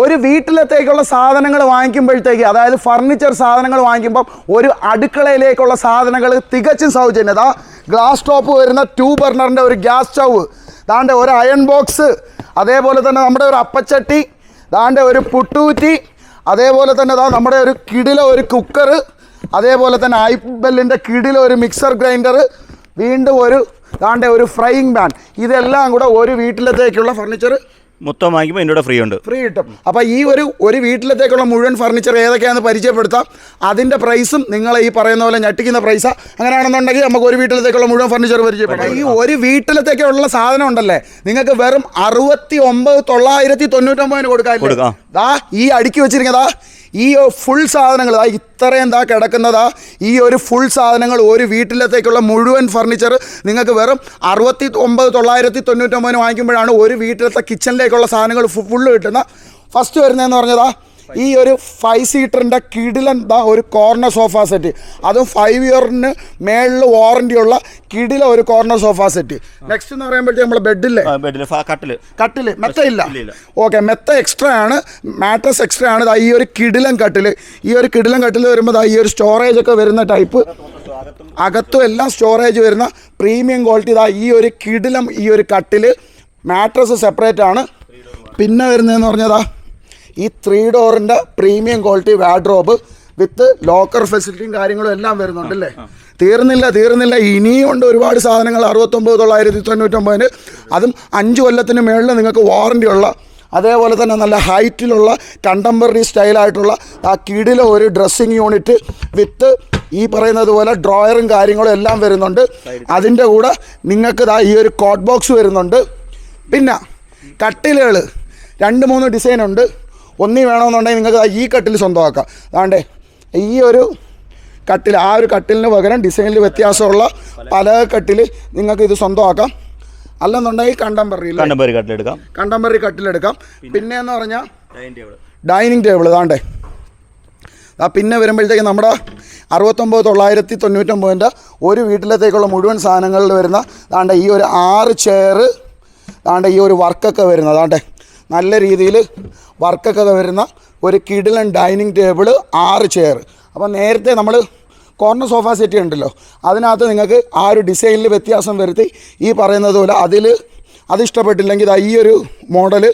ഒരു വീട്ടിലത്തേക്കുള്ള സാധനങ്ങൾ വാങ്ങിക്കുമ്പോഴത്തേക്ക്, അതായത് ഫർണിച്ചർ സാധനങ്ങൾ വാങ്ങിക്കുമ്പം ഒരു അടുക്കളയിലേക്കുള്ള സാധനങ്ങൾ തികച്ചും സൗജന്യത. ഗ്ലാസ് ടോപ്പ് വരുന്ന 2 ബർണറിൻ്റെ ഒരു ഗ്യാസ് സ്റ്റൗവ്, ദാണ്ട് ഒരു അയൺ ബോക്സ്, അതേപോലെ തന്നെ നമ്മുടെ ഒരു അപ്പച്ചട്ടി, ദാണ്ട് ഒരു പുട്ടുകുറ്റി, അതേപോലെ തന്നെ നമ്മുടെ ഒരു കിടില ഒരു കുക്കർ, അതേപോലെ തന്നെ ഐബെല്ലിൻ്റെ കിടില ഒരു മിക്സർ ഗ്രൈൻഡർ, വീണ്ടും ദാണ്ട് ഒരു ഫ്രൈയിങ് പാൻ. ഇതെല്ലാം കൂടെ ഒരു വീട്ടിലത്തേക്കുള്ള ഫർണിച്ചർ മൊത്തം വാങ്ങിക്കുമ്പോൾ ഇതിൻ്റെ കൂടെ ഫ്രീ കിട്ടും. അപ്പോൾ ഈ ഒരു വീട്ടിലത്തേക്കുള്ള മുഴുവൻ ഫർണിച്ചർ ഏതൊക്കെയാണെന്ന് പരിചയപ്പെടുത്താം. അതിൻ്റെ പ്രൈസും നിങ്ങൾ ഈ പറയുന്ന പോലെ ഞെട്ടിക്കുന്ന പ്രൈസാണ്. അങ്ങനെയാണെന്നുണ്ടെങ്കിൽ നമുക്ക് ഒരു വീട്ടിലത്തേക്കുള്ള മുഴുവൻ ഫർണിച്ചർ പരിചയപ്പെടാം. ഈ ഒരു വീട്ടിലത്തേക്കുള്ള സാധനം ഉണ്ടല്ലേ, നിങ്ങൾക്ക് വെറും 69,999 കൊടുക്കാം. ഈ അടുക്കി വെച്ചിരിക്കുന്നതാ ഈ ഫുൾ സാധനങ്ങൾ, ഇത്രയും കിടക്കുന്നതാ ഈ ഒരു ഫുൾ സാധനങ്ങൾ. ഒരു വീട്ടിലത്തേക്കുള്ള മുഴുവൻ ഫർണിച്ചർ നിങ്ങൾക്ക് വെറും 69,999 വാങ്ങിക്കുമ്പോഴാണ് ഒരു വീട്ടിലത്തെ കിച്ചണിലേക്കുള്ള സാധനങ്ങൾ ഫുള്ള് കിട്ടുന്ന. ഫസ്റ്റ് വരുന്നതെന്ന് പറഞ്ഞതാ ഈ ഒരു 5 സീറ്ററിൻ്റെ കിടിലൻ ഒരു കോർണർ സോഫ സെറ്റ്, അതും 5 ഇയറിന് മേളിൽ വാറണ്ടിയുള്ള കിടില ഒരു കോർണർ സോഫ സെറ്റ്. നെക്സ്റ്റ് എന്ന് പറയുമ്പോഴത്തേക്ക് നമ്മൾ ബെഡില്ലേ, കട്ടില് മെത്തയില്ല. ഓക്കെ, മെത്ത എക്സ്ട്രാ ആണ്, മാട്രസ് എക്സ്ട്രാ ആണ്. ഈ ഒരു കിടിലൻ കട്ടിൽ, വരുമ്പോൾ ഈ ഒരു സ്റ്റോറേജ് ഒക്കെ വരുന്ന ടൈപ്പ്, അകത്തും എല്ലാം സ്റ്റോറേജ് വരുന്ന പ്രീമിയം ക്വാളിറ്റി. ഈ ഒരു കിടിലം ഈ ഒരു കട്ടിൽ, മാട്രസ് സെപ്പറേറ്റ് ആണ്. പിന്നെ വരുന്നതെന്ന് പറഞ്ഞതാ ഈ 3 ഡോറിൻ്റെ premium quality wardrobe with locker ഫെസിലിറ്റിയും കാര്യങ്ങളും എല്ലാം വരുന്നുണ്ടല്ലേ. തീർന്നില്ല, ഇനിയും ഉണ്ട് ഒരുപാട് സാധനങ്ങൾ. 69,999, അതും 5 കൊല്ലത്തിന് മേളിൽ നിങ്ങൾക്ക് വാറണ്ടി ഉള്ള, അതേപോലെ തന്നെ നല്ല ഹൈറ്റിലുള്ള കണ്ടംപററി സ്റ്റൈലായിട്ടുള്ള ആ കിടില ഒരു ഡ്രസ്സിങ് യൂണിറ്റ് വിത്ത് ഈ പറയുന്നത് പോലെ ഡ്രോയറും കാര്യങ്ങളും എല്ലാം വരുന്നുണ്ട്. അതിൻ്റെ കൂടെ നിങ്ങൾക്ക് ഈ ഒരു കോട്ട് ബോക്സ് വരുന്നുണ്ട്. പിന്നെ കട്ടിലുകൾ 2-3 ഡിസൈനുണ്ട്. ഒന്നി വേണമെന്നുണ്ടെങ്കിൽ നിങ്ങൾക്ക് ഈ കട്ടിൽ സ്വന്തമാക്കാം. അതാണ്ടേ ഈ ഒരു കട്ടിൽ, ആ ഒരു കട്ടിലിന് പകരം ഡിസൈനിൽ വ്യത്യാസമുള്ള പല കട്ടിൽ നിങ്ങൾക്ക് ഇത് സ്വന്തമാക്കാം. അല്ലെന്നുണ്ടെങ്കിൽ കണ്ടംപററി കട്ടിലെടുക്കാം. പിന്നെ എന്ന് പറഞ്ഞാൽ ഡൈനിങ് ടേബിൾ താണ്ടേ. പിന്നെ വരുമ്പോഴത്തേക്ക് നമ്മുടെ 69,999 ഒരു വീട്ടിലത്തേക്കുള്ള മുഴുവൻ സാധനങ്ങളിൽ വരുന്ന താണ്ടെ ഈ ഒരു 6 ചെയർ, താണ്ടെ ഈ ഒരു വർക്കൊക്കെ വരുന്നത്, താണ്ടെ നല്ല രീതിയിൽ വർക്കൊക്കെ വരുന്ന ഒരു കിടിലൻ ഡൈനിങ് ടേബിൾ, 6 ചെയർ. അപ്പോൾ നേരത്തെ നമ്മൾ കോർണർ സോഫ സെറ്റ് ഉണ്ടല്ലോ, അതിനകത്ത് നിങ്ങൾക്ക് ആ ഒരു ഡിസൈനിൽ വ്യത്യാസം വരുത്തി ഈ പറയുന്നത് പോലെ അത് ഇഷ്ടപ്പെട്ടില്ലെങ്കിൽ ഈ ഒരു മോഡൽ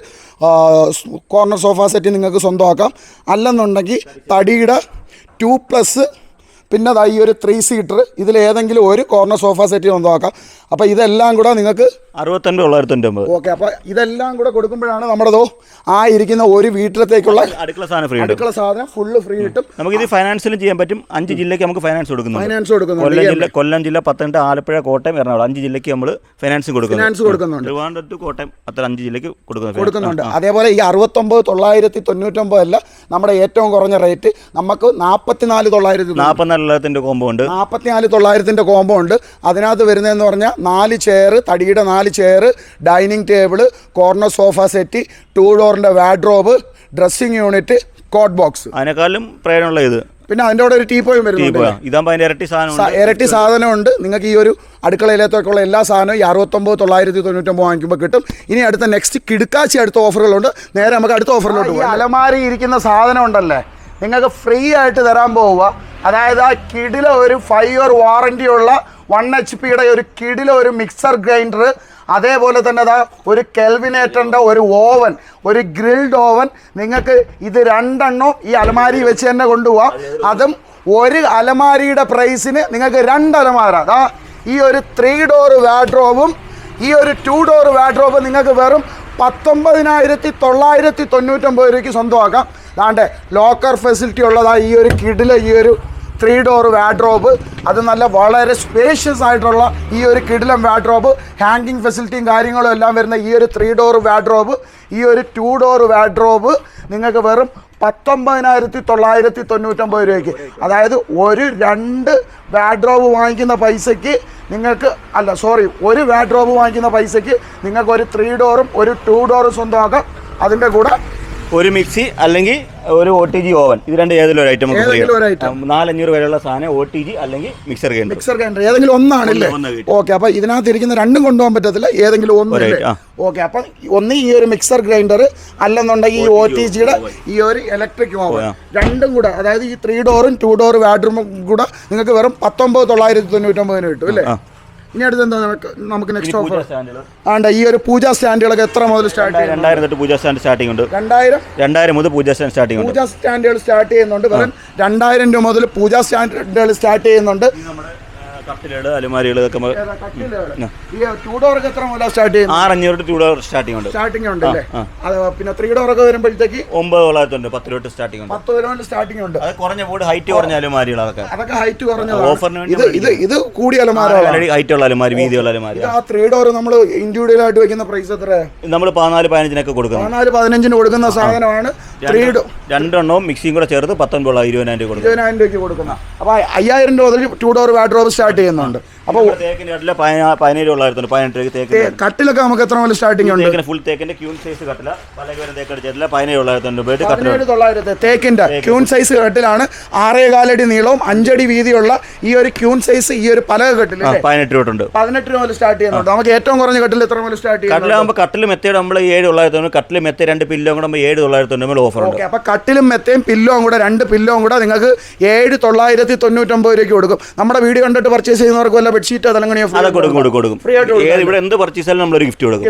കോർണർ സോഫ സെറ്റ് നിങ്ങൾക്ക് സ്വന്തമാക്കാം. അല്ലെന്നുണ്ടെങ്കിൽ തടിയുടെ 2+, പിന്നെ ഈ ഒരു 3 സീറ്റർ, ഇതിലേതെങ്കിലും ഒരു കോർണർ സോഫ സെറ്റ് സ്വന്തമാക്കാം. അപ്പോൾ ഇതെല്ലാം കൂടെ നിങ്ങൾക്ക് 69,999. ഓക്കെ, അപ്പോൾ ഇതെല്ലാം കൂടെ കൊടുക്കുമ്പോഴാണ് നമ്മുടെ ഇരിക്കുന്ന ഒരു വീട്ടിലത്തേക്കുള്ള അടുക്കള സാധനം ഫുള്ള് ഫ്രീ കിട്ടും. നമുക്കിത് ഫൈനാൻസിലും ചെയ്യാൻ പറ്റും. 5 ജില്ലയ്ക്ക് നമുക്ക് ഫൈനാൻസ് കൊടുക്കുന്നുണ്ട്. കൊല്ലം ജില്ല, പത്തനംതിട്ട, ആലപ്പുഴ, കോട്ടയം, എറണാകുളം 5 ജില്ലയ്ക്ക് നമ്മൾ ഫൈനാൻസ് കൊടുക്കുന്നുണ്ട്. ട്രിവാൻഡ്രം ടു കോട്ടയം അത്ര 5 ജില്ലയ്ക്ക് കൊടുക്കുന്നുണ്ട്. അതേപോലെ ഈ 69,999 അല്ല നമ്മുടെ ഏറ്റവും കുറഞ്ഞ റേറ്റ്, നമുക്ക് 44,900 കോംബോ ഉണ്ട്. 44,900 കോംബോ ഉണ്ട്. അതിനകത്ത് വരുന്നതെന്ന് പറഞ്ഞാൽ 4 ചെയർ, തടിയുടെ 4 chair, dining table, corner sofa set, 2 ഡോറിൻ്റെ wardrobe, dressing unit, cot box. അതിനേക്കാളും പ്രയോജനമുള്ള ഇത്. പിന്നെ അതിൻ്റെ കൂടെ ഒരു ടീപ്പോയും വരുന്നുണ്ട്. ഇതാകുമ്പോൾ അതിൻ്റെ ഇരട്ടി സാധനമുണ്ട്. നിങ്ങൾക്ക് ഈ ഒരു അടുക്കളയിലേക്കുള്ള എല്ലാ സാധനവും ഈ 69,999 വാങ്ങിക്കുമ്പോൾ കിട്ടും. ഇനി അടുത്ത നെക്സ്റ്റ് കിടുക്കാച്ചി അടുത്ത ഓഫറുകളുണ്ട്. നേരെ നമുക്ക് അടുത്ത ഓഫറിലോട്ട് പോകും. അലമാരി ഇരിക്കുന്ന സാധനം ഉണ്ടല്ലേ, നിങ്ങൾക്ക് ഫ്രീ ആയിട്ട് തരാൻ പോവുക. അതായത് ആ കിടില ഒരു 5 ഇയർ വാറണ്ടിയുള്ള 1 HP ഒരു കിടില ഒരു മിക്സർ ഗ്രൈൻഡർ, അതേപോലെ തന്നെ ഒരു കെൽവിനേറ്ററിൻ്റെ ഒരു ഓവൻ, ഒരു ഗ്രിൽഡ് ഓവൻ. നിങ്ങൾക്ക് ഇത് 2 എണ്ണം ഈ അലമാരി വെച്ച് തന്നെ കൊണ്ടുപോകാം. അതും ഒരു അലമാരിയുടെ പ്രൈസിന് നിങ്ങൾക്ക് 2 അലമാര. ഈ ഒരു 3 ഡോർ വാർഡ്രോബും ഈ ഒരു 2 ഡോർ വാർഡ്രോബ് നിങ്ങൾക്ക് വെറും 19,999 രൂപയ്ക്ക് സ്വന്തമാക്കാം. അതാണ്ട് ലോക്കർ ഫെസിലിറ്റി ഉള്ളതാണ് ഈ ഒരു കിടില ഈ ഒരു 3 ഡോർ വാർഡ്രോബ്. അത് നല്ല വളരെ സ്പേഷ്യസ് ആയിട്ടുള്ള ഈ ഒരു കിടിലം വാർഡ്രോബ്, ഹാങ്കിങ് ഫെസിലിറ്റിയും കാര്യങ്ങളും എല്ലാം വരുന്ന ഈ ഒരു 3 ഡോർ വാർഡ്രോബ്. ഈ ഒരു 2 ഡോർ വാർഡ്രോബ് നിങ്ങൾക്ക് വെറും 19,999 രൂപയ്ക്ക്. അതായത് ഒരു 2 വാർഡ്രോബ് വാങ്ങിക്കുന്ന പൈസയ്ക്ക് നിങ്ങൾക്ക് ഒരു വാർഡ്രോബ് വാങ്ങിക്കുന്ന പൈസയ്ക്ക് നിങ്ങൾക്ക് ഒരു 3 ഡോറും ഒരു 2 ഡോറും സ്വന്തമാക്കാം. അതിൻ്റെ കൂടെ ഒരു മിക്സി അല്ലെങ്കിൽ ഒരു OTG ഓവൻ, ഇത് രണ്ട് ഏതെങ്കിലും ഒരു ഐറ്റം നമുക്ക് 400-500 വരെയുള്ള സാധനം OTG അല്ലെങ്കിൽ മിക്സർ ഗ്രൈൻഡർ ഏതെങ്കിലും ഒന്നാണല്ലേ? ഓക്കെ, അപ്പൊ ഇതിനകത്ത് ഇരിക്കുന്ന രണ്ടും കൊണ്ടുപോകാൻ പറ്റത്തില്ല, ഏതെങ്കിലും ഒന്ന്. ഓക്കെ, അപ്പൊ ഒന്ന് ഈ ഒരു മിക്സർ ഗ്രൈൻഡർ അല്ലെന്നുണ്ടെങ്കിൽ ഈ OTGയുടെ ഈ ഒരു ഇലക്ട്രിക് ഓവൻ രണ്ടും കൂടെ, അതായത് ഈ 3 ഡോറും 2 ഡോർ വാഡ്റൂമും കൂടെ നിങ്ങൾക്ക് വെറും 19,999 കിട്ടും അല്ലേ? ഇനി അടുത്ത് എന്താ നമുക്ക് നെക്സ്റ്റ് ഓഫർ? ആണ്ട് ഈ ഒരു പൂജ സ്റ്റാൻഡുകളൊക്കെ എത്ര മുതൽ സ്റ്റാർട്ട് ചെയ്യും? 2000 തൊട്ട് പൂജ സ്റ്റാൻഡ് സ്റ്റാർട്ടിംഗ് ഉണ്ട്. 2000 മുതൽ പൂജ സ്റ്റാൻഡ് സ്റ്റാർട്ടിംഗ് ഉണ്ട്. പൂജ സ്റ്റാൻഡുകൾ സ്റ്റാർട്ട് ചെയ്യുന്നുണ്ട്. വെറും 2000 രൂപ മുതൽ പൂജ സ്റ്റാൻഡുകൾ സ്റ്റാർട്ട് ചെയ്യുന്നുണ്ട്. കട്ടിലുകൾ, അലുമാരികൾ ഇതൊക്കെ ഈ 2 ഡോറൊക്കെ എത്ര മുതൽ സ്റ്റാർട്ട് ചെയ്യുന്നു? 600 2 ഡോർ സ്റ്റാർട്ടിംഗ് ഉണ്ട് അല്ലേ? അത് പിന്നെ 3 ഡോറൊക്കെ വരുമ്പോഴത്തേക്ക് 9,900 10 രൂപ സ്റ്റാർട്ടിംഗ് ഉണ്ട്. 10 രൂപ സ്റ്റാർട്ടിംഗ് ഉണ്ട്. അത് കുറഞ്ഞ ബോർഡ് ഹൈറ്റ് കുറഞ്ഞ അലുമാരികൾ അതൊക്കെ ഹൈറ്റ് കുറഞ്ഞത്. ഓഫറിന് ഇത് കൂടിയ അലമാരകളാണ്, ഹൈറ്റ് ഉള്ള അലുമാരി, വീതിയുള്ള അലുമാരി. ആ 3 ഡോർ നമ്മൾ ഇൻഡിവിജ്വൽ ആയിട്ട് വെക്കുന്ന പ്രൈസ് എത്ര? നമ്മൾ 14-15 കൊടുക്കുന്നത്. 14-15 കൊടുക്കുന്ന സാധനമാണ്. 2 മിക്സിയും കൂടെ ചേർത്ത് 19,20,000 രൂപ കൊടുക്കുന്നത്. 20,000 രൂപയ്ക്ക് കൊടുക്കുന്ന. അപ്പൊ 5,000 രൂപ മുതൽ 2 ഡോർ വാർഡ്രോബ് സ്റ്റാർട്ട് ചെയ്യുന്നുണ്ട്. അപ്പോൾ തേക്കിന്റെ കട്ടില് 17,000 18 കട്ടിലൊക്കെ നമുക്ക് എത്ര മുതൽ സ്റ്റാർട്ടിംഗ് ഉണ്ട്? ഫുൾ തേക്കിന്റെ ക്യൂൺ സൈസ് കട്ടില പല തേക്കടി ചേരില്ല 17,900 17,900 തേക്കിന്റെ ക്യൂൺ സൈസ് കട്ടിലാണ്. 6.4 അടി നീളവും 5 അടി വീതിയുള്ള ഈ ഒരു ക്യൂൺ സൈസ് ഈ ഒരു പലക കട്ടിൽ 18 രൂപ ഉണ്ട്. 18 രൂപ മുതൽ സ്റ്റാർട്ട് ചെയ്യുന്നുണ്ട്. നമുക്ക് ഏറ്റവും കുറഞ്ഞ കട്ടിൽ എത്ര മുതൽ സ്റ്റാർട്ട് ചെയ്യുന്നത്? കട്ടിലാകുമ്പോൾ കട്ടിൽ മെത്തയുടെ നമ്മൾ 7,900, കട്ടിൽ മെത്ത 2 പില്ലോ കൂടെ 7,990 ഓഫർ ഉണ്ട്. അപ്പൊ കട്ടിലും മെത്തയും പില്ലോവും കൂടെ 2 പില്ലോവും കൂടെ നിങ്ങൾക്ക് 7,999 രൂപയ്ക്ക് കൊടുക്കും. നമ്മുടെ വീഡിയോ കണ്ടിട്ട് പർച്ചേസ് ചെയ്യുന്നവർക്ക് വല്ല ബെഡ്ഷീറ്റ് അതലങ്ങനെയോ കൊടുക്കും. ഇവിടെ എന്ത് പർച്ചേസ് ആയാലും നമ്മളൊരു ഗിഫ്റ്റ് കൊടുക്കും.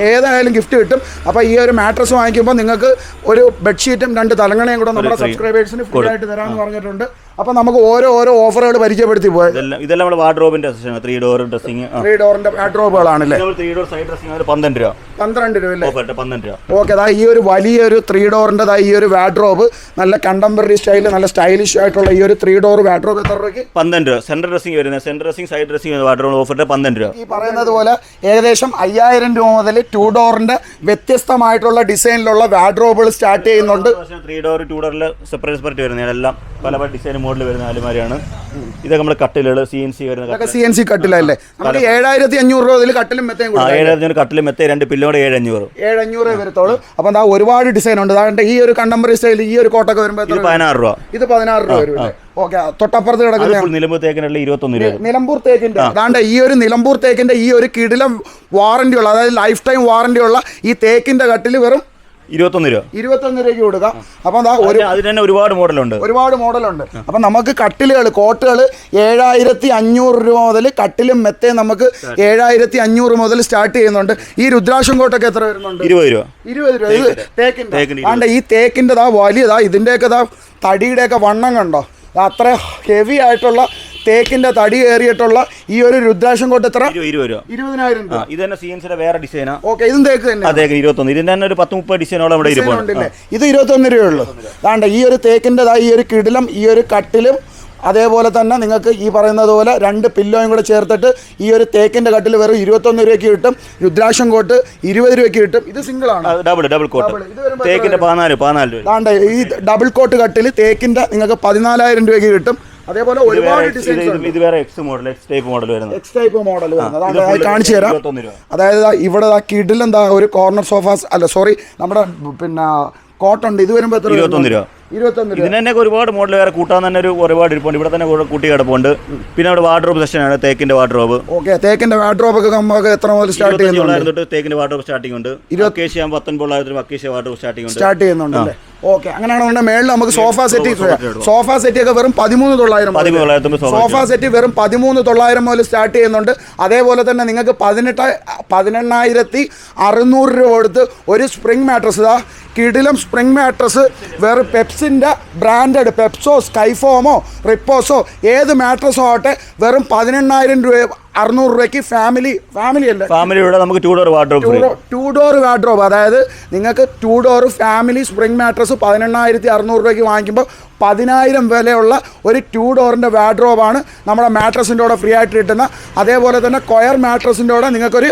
ഏതായാലും ഗിഫ്റ്റ് കിട്ടും. അപ്പൊ ഈ ഒരു മാട്രസ് വാങ്ങിക്കുമ്പോൾ നിങ്ങൾക്ക് ഒരു ബെഡ്ഷീറ്റും 2 തലങ്ങണയും കൂടെ നമ്മുടെ സബ്സ്ക്രൈബേഴ്സിന് ഫ്രീ ആയിട്ട് തരാമെന്ന് പറഞ്ഞിട്ടുണ്ട്. അപ്പൊ നമുക്ക് ഓരോ ഓഫറുകൾ പരിചയപ്പെടുത്തി പോയത്. ഇതെല്ലാം നമ്മുടെ വാർഡ്രോബിന്റെ 3 ഡോർ ഡ്രസ്സിംഗ്, 3 ഡോറിന്റെ വാർഡ്രോബുകളാണല്ലേ? 3 ഡോർ സൈഡ് ഡ്രസ്സിംഗ് 12 രൂപ. 12 രൂപ അല്ലേ? 12 രൂപ. ഓക്കെ, അതാ ഈ ഒരു വലിയൊരു 3 ഡോറിന്റെ ഈ ഒരു വാർഡ്രോബ് നല്ല കണ്ടംപററി സ്റ്റൈലിൽ നല്ല സ്റ്റൈലിഷ് ആയിട്ടുള്ള ഈ ഒരു 3 ഡോർ വാർഡ്രോബ് എത്ര രൂപയ്ക്ക്? 12 രൂപ. സെൻട്രൽ ഡ്രസ്സിംഗ് വരുന്നത്, central dressing side dressing wardrobe ഓഫറിന്റെ 12 രൂപ. ഈ പറയുന്നത് പോലെ ഏകദേശം 5,000 രൂപ മുതൽ 2 ഡോറിന്റെ വ്യത്യസ്തമായിട്ടുള്ള ഡിസൈനിലുള്ള വാർഡ്രോബുകൾ സ്റ്റാർട്ട് ചെയ്യുന്നുണ്ട്. 3 ഡോർ 2 ഡോറിൽ സെപ്പറേറ്റ് വരുന്നത് എല്ലാം പല ഡിസൈൻ മോഡൽ വരുന്ന അലുമാരിയാണ്. ഇതൊക്കെ നമ്മുടെ കട്ടിലുകൾ CNC വരുന്നത്. CNC കട്ടിലല്ലേ? നമുക്ക് 7,500 രൂപ മുതൽ കട്ടിലും മെത്തയും കൊടുക്കും. 7,500 കട്ടിലും മെത്ത 2 പില്ലോടെ 7,500 വരത്തോളൂ. അപ്പൊ എന്താ ഒരുപാട് ഡിസൈൻ ഉണ്ട്. അതാണ്ട് ഈ ഒരു കണ്ടംപററി സ്റ്റൈൽ ഈ ഒരു കോട്ടൊക്കെ വരുമ്പോൾ 16 രൂപ. ഇത് 16 രൂപ വരും. ഓക്കെ, തൊട്ടപ്പുറത്ത് കിടക്കുന്ന നിലമ്പൂർ തേക്കിനുള്ള 21 രൂപ. നിലമ്പൂർ തേക്കിന്റെ അതാണ്ട് ഈ ഒരു നിലമ്പൂർ തേക്കിന്റെ ഈ ഒരു കിടിലം വാറന്റി ഉള്ള, അതായത് ലൈഫ് ടൈം വാറന്റി ഉള്ള ഈ തേക്കിന്റെ കട്ടിൽ വെറും 21 രൂപ. 21 രൂപയ്ക്ക് കൊടുക്കാം. അപ്പൊ അതിന് തന്നെ ഒരുപാട് മോഡലുണ്ട്. അപ്പൊ നമുക്ക് കട്ടിലുകൾ കോട്ടുകൾ 7,500 രൂപ മുതൽ കട്ടിലും മെത്തയും നമുക്ക് 7,500 മുതൽ സ്റ്റാർട്ട് ചെയ്യുന്നുണ്ട്. ഈ രുദ്രാക്ഷം കോട്ടൊക്കെ എത്ര വരുന്നുണ്ട്? 20 രൂപ. 20 രൂപ. ഇത് തേക്കിന്റെ ഈ തേക്കിന്റെ വലിയതാ, ഇതിന്റെയൊക്കെ തടിയുടെയൊക്കെ വണ്ണം കണ്ടോ? അത്ര ഹെവി ആയിട്ടുള്ള തേക്കിന്റെ തടി കയറിയിട്ടുള്ള ഈ ഒരു രുദ്രാക്ഷം കോട്ട് എത്ര? 20 രൂപ. 20,000 രൂപ. ഇത് തന്നെ CNCയുടെ വേറെ ഡിസൈനാ. ഓക്കെ, ഇതും തേക്ക് തന്നെ. 21. ഇതിന്റെ തന്നെ ഒരു 10-30 ഡിസൈനോളം ഇവിടെ ഇരിപ്പുണ്ട്. ഇത് 21 രൂപയുള്ളൂ. അതാണ്ട് ഈ ഒരു തേക്കിന്റെ ഈ ഒരു കിടിലും ഈ ഒരു കട്ടിലും അതേപോലെ തന്നെ നിങ്ങൾക്ക് ഈ പറയുന്നത് പോലെ 2 പില്ലോയും കൂടെ ചേർത്തിട്ട് ഈ ഒരു തേക്കിന്റെ കട്ടിൽ വെറും 21 രൂപയ്ക്ക് കിട്ടും. രുദ്രാക്ഷം കോട്ട് 20 രൂപയ്ക്ക് കിട്ടും. ഇത് സിംഗിൾ ആണ്. ഡബിൾ കോട്ട് തേക്കിന്റെ 14 രൂപ. അതാണ്ട് ഈ ഡബിൾ കോട്ട് കട്ടിൽ തേക്കിന്റെ നിങ്ങൾക്ക് 14,000 രൂപയ്ക്ക് കിട്ടും. അതേപോലെ ഒരുപാട് ഡിസൈൻസ് ഉണ്ട്. ഇത് വേറെ X ടൈപ്പ് മോഡൽ വരുന്നത്. X ടൈപ്പ് മോഡൽ വരുന്നത് അതാണ് കാണിച്ചു തരാം. അതായത് ഇവിടെ കിഡിൽ എന്താ ഒരു കോർണർ സോഫാസ് അല്ല സോറി നമ്മുടെ പിന്നെ കോട്ടുണ്ട്. ഇത് വരുമ്പോൾ 21 രൂപ. 21 രൂപ. ഇതിനെ ഒരുപാട് മോഡൽ വേറെ കൂട്ടാൻ തന്നെ ഒരുപാട് ഇരിപ്പുണ്ട്. ഇവിടെ തന്നെ കൂട്ടി കിടപ്പുണ്ട്. പിന്നെ അവിടെ വാർഡ്രോബ് സെക്ഷനാണ്, തേക്കിന്റെ വാർഡ്രോബ്. ഓക്കെ, തേക്കിന്റെ വാർഡ്രോബ് ഒക്കെ നമുക്ക് എത്ര മുതൽ സ്റ്റാർട്ട് ചെയ്യുന്നുണ്ട്? തേക്കിന്റെ വാർഡ്രോബ് സ്റ്റാർട്ടിംഗ് ഉണ്ട്. 19,900 അക്കേഷ്യ വാർഡ്രോബ് സ്റ്റാർട്ട് ചെയ്യുന്നുണ്ട്. ഓക്കെ, അങ്ങനെയാണെന്നുണ്ടെങ്കിൽ മേളിൽ നമുക്ക് സോഫ സെറ്റ് ഒക്കെ വെറും 13,900. സോഫ സെറ്റ് വെറും 13,900 മുതൽ സ്റ്റാർട്ട് ചെയ്യുന്നുണ്ട്. അതേപോലെ തന്നെ നിങ്ങൾക്ക് 18,600 രൂപ കൊടുത്ത് ഒരു സ്പ്രിംഗ് മാട്രസ്, കിടിലം സ്പ്രിംഗ് മാട്രസ് വെറും പെപ്സിൻ്റെ ബ്രാൻഡഡ് പെപ്സോ സ്കൈഫോമോ റിപ്പോസോ ഏത് മാട്രസോ ആവട്ടെ വെറും 18,000 രൂപ 600 രൂപയ്ക്ക് ഫാമിലിയുടെ നമുക്ക് 2 ഡോർ വാർഡ്രോബ് അതായത് നിങ്ങൾക്ക് 2 ഡോർ ഫാമിലി സ്പ്രിംഗ് മാട്രസ് 18,600 രൂപയ്ക്ക് വാങ്ങിക്കുമ്പോൾ 10,000 വിലയുള്ള ഒരു 2 ഡോറിൻ്റെ വാർഡ്രോബാണ് നമ്മുടെ മാട്രസിൻ്റെ കൂടെ ഫ്രീ ആയിട്ട് കിട്ടുന്ന. അതേപോലെ തന്നെ കൊയർ മാട്രസിൻ്റെ കൂടെ നിങ്ങൾക്കൊരു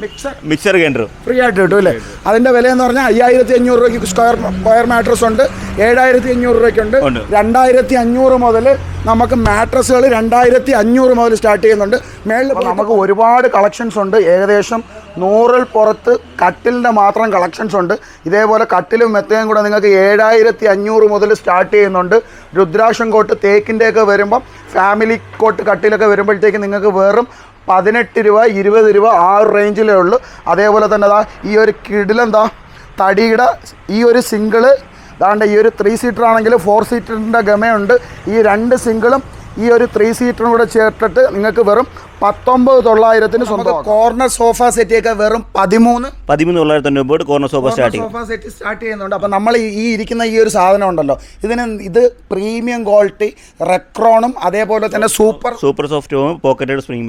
മിക്സർ ഗ്രൈൻഡർ ഫ്രീ ആയിട്ട് കിട്ടും അല്ലേ? അതിൻ്റെ വില എന്ന് പറഞ്ഞാൽ 5500 രൂപയ്ക്ക് സ്ക്വയർ മാട്രസ് ഉണ്ട്, 7500 രൂപയ്ക്കുണ്ട്, 2500 മുതൽ നമുക്ക് മാട്രസുകൾ 2500 മുതൽ സ്റ്റാർട്ട് ചെയ്യുന്നുണ്ട്. മേളിൽ നമുക്ക് ഒരുപാട് കളക്ഷൻസ് ഉണ്ട്, ഏകദേശം 100-ൽ പുറത്ത് കട്ടിലിൻ്റെ മാത്രം കളക്ഷൻസ് ഉണ്ട്. ഇതേപോലെ കട്ടിലും മെത്തയും കൂടെ നിങ്ങൾക്ക് 7500 മുതൽ സ്റ്റാർട്ട് ചെയ്യുന്നുണ്ട്. രുദ്രാക്ഷം കോട്ട് തേക്കിൻ്റെയൊക്കെ വരുമ്പം ഫാമിലി കോട്ട് കട്ടിലൊക്കെ വരുമ്പോഴത്തേക്ക് നിങ്ങൾക്ക് വെറും 18 രൂപ 20 രൂപ ആ ഒരു റേഞ്ചിലേ ഉള്ളൂ. അതേപോലെ തന്നെ ഈ ഒരു കിടിലെന്താ തടിയുടെ ഈ ഒരു സിംഗിള് ദാണ്ട് ഈ ഒരു 3 സീറ്റർ ആണെങ്കിൽ 4 സീറ്ററിൻ്റെ ഗമയുണ്ട്. ഈ 2 സിംഗിളും ഈ ഒരു 3 സീറ്ററും കൂടെ ചേർത്തിട്ട് നിങ്ങൾക്ക് വെറും 19,900 സ്വന്തം. കോർണർ സോഫ സെറ്റിയൊക്കെ വെറും 13,990 കോർണർ സോഫ സെറ്റ് സ്റ്റാർട്ട് ചെയ്യുന്നുണ്ട്. അപ്പം നമ്മൾ ഈ ഇരിക്കുന്ന ഈ ഒരു സാധനം ഉണ്ടല്ലോ, ഇത് പ്രീമിയം ക്വാളിറ്റി റെക്രോണും അതേപോലെ തന്നെ സൂപ്പർ സോഫ്റ്റും പോക്കറ്റ് സ്പ്രിങ്